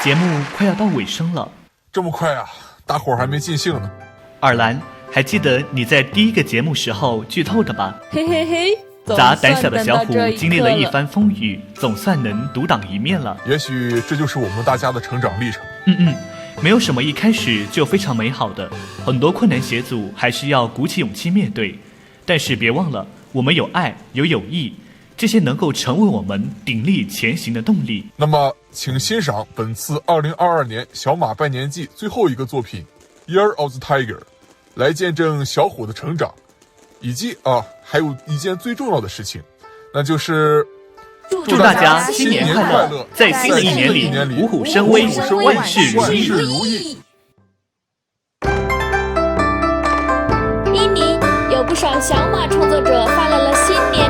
节目快要到尾声了，这么快啊？大伙儿还没尽兴呢。尔兰，还记得你在第一个节目时候剧透的吧？嘿嘿嘿，咱胆小的小虎经历了一番风雨，总算能独当一面了。也许这就是我们大家的成长历程。没有什么一开始就非常美好的，很多困难险阻还是要鼓起勇气面对。但是别忘了，我们有爱，有友谊，这些能够成为我们鼎力前行的动力。那么，请欣赏本次2022年小马拜年季最后一个作品《Year of the Tiger》，来见证小虎的成长，以及还有一件最重要的事情，那就是祝大家新年快乐，在新的一年里虎虎生威，万事如意。印尼有不少小马创作者发来了新年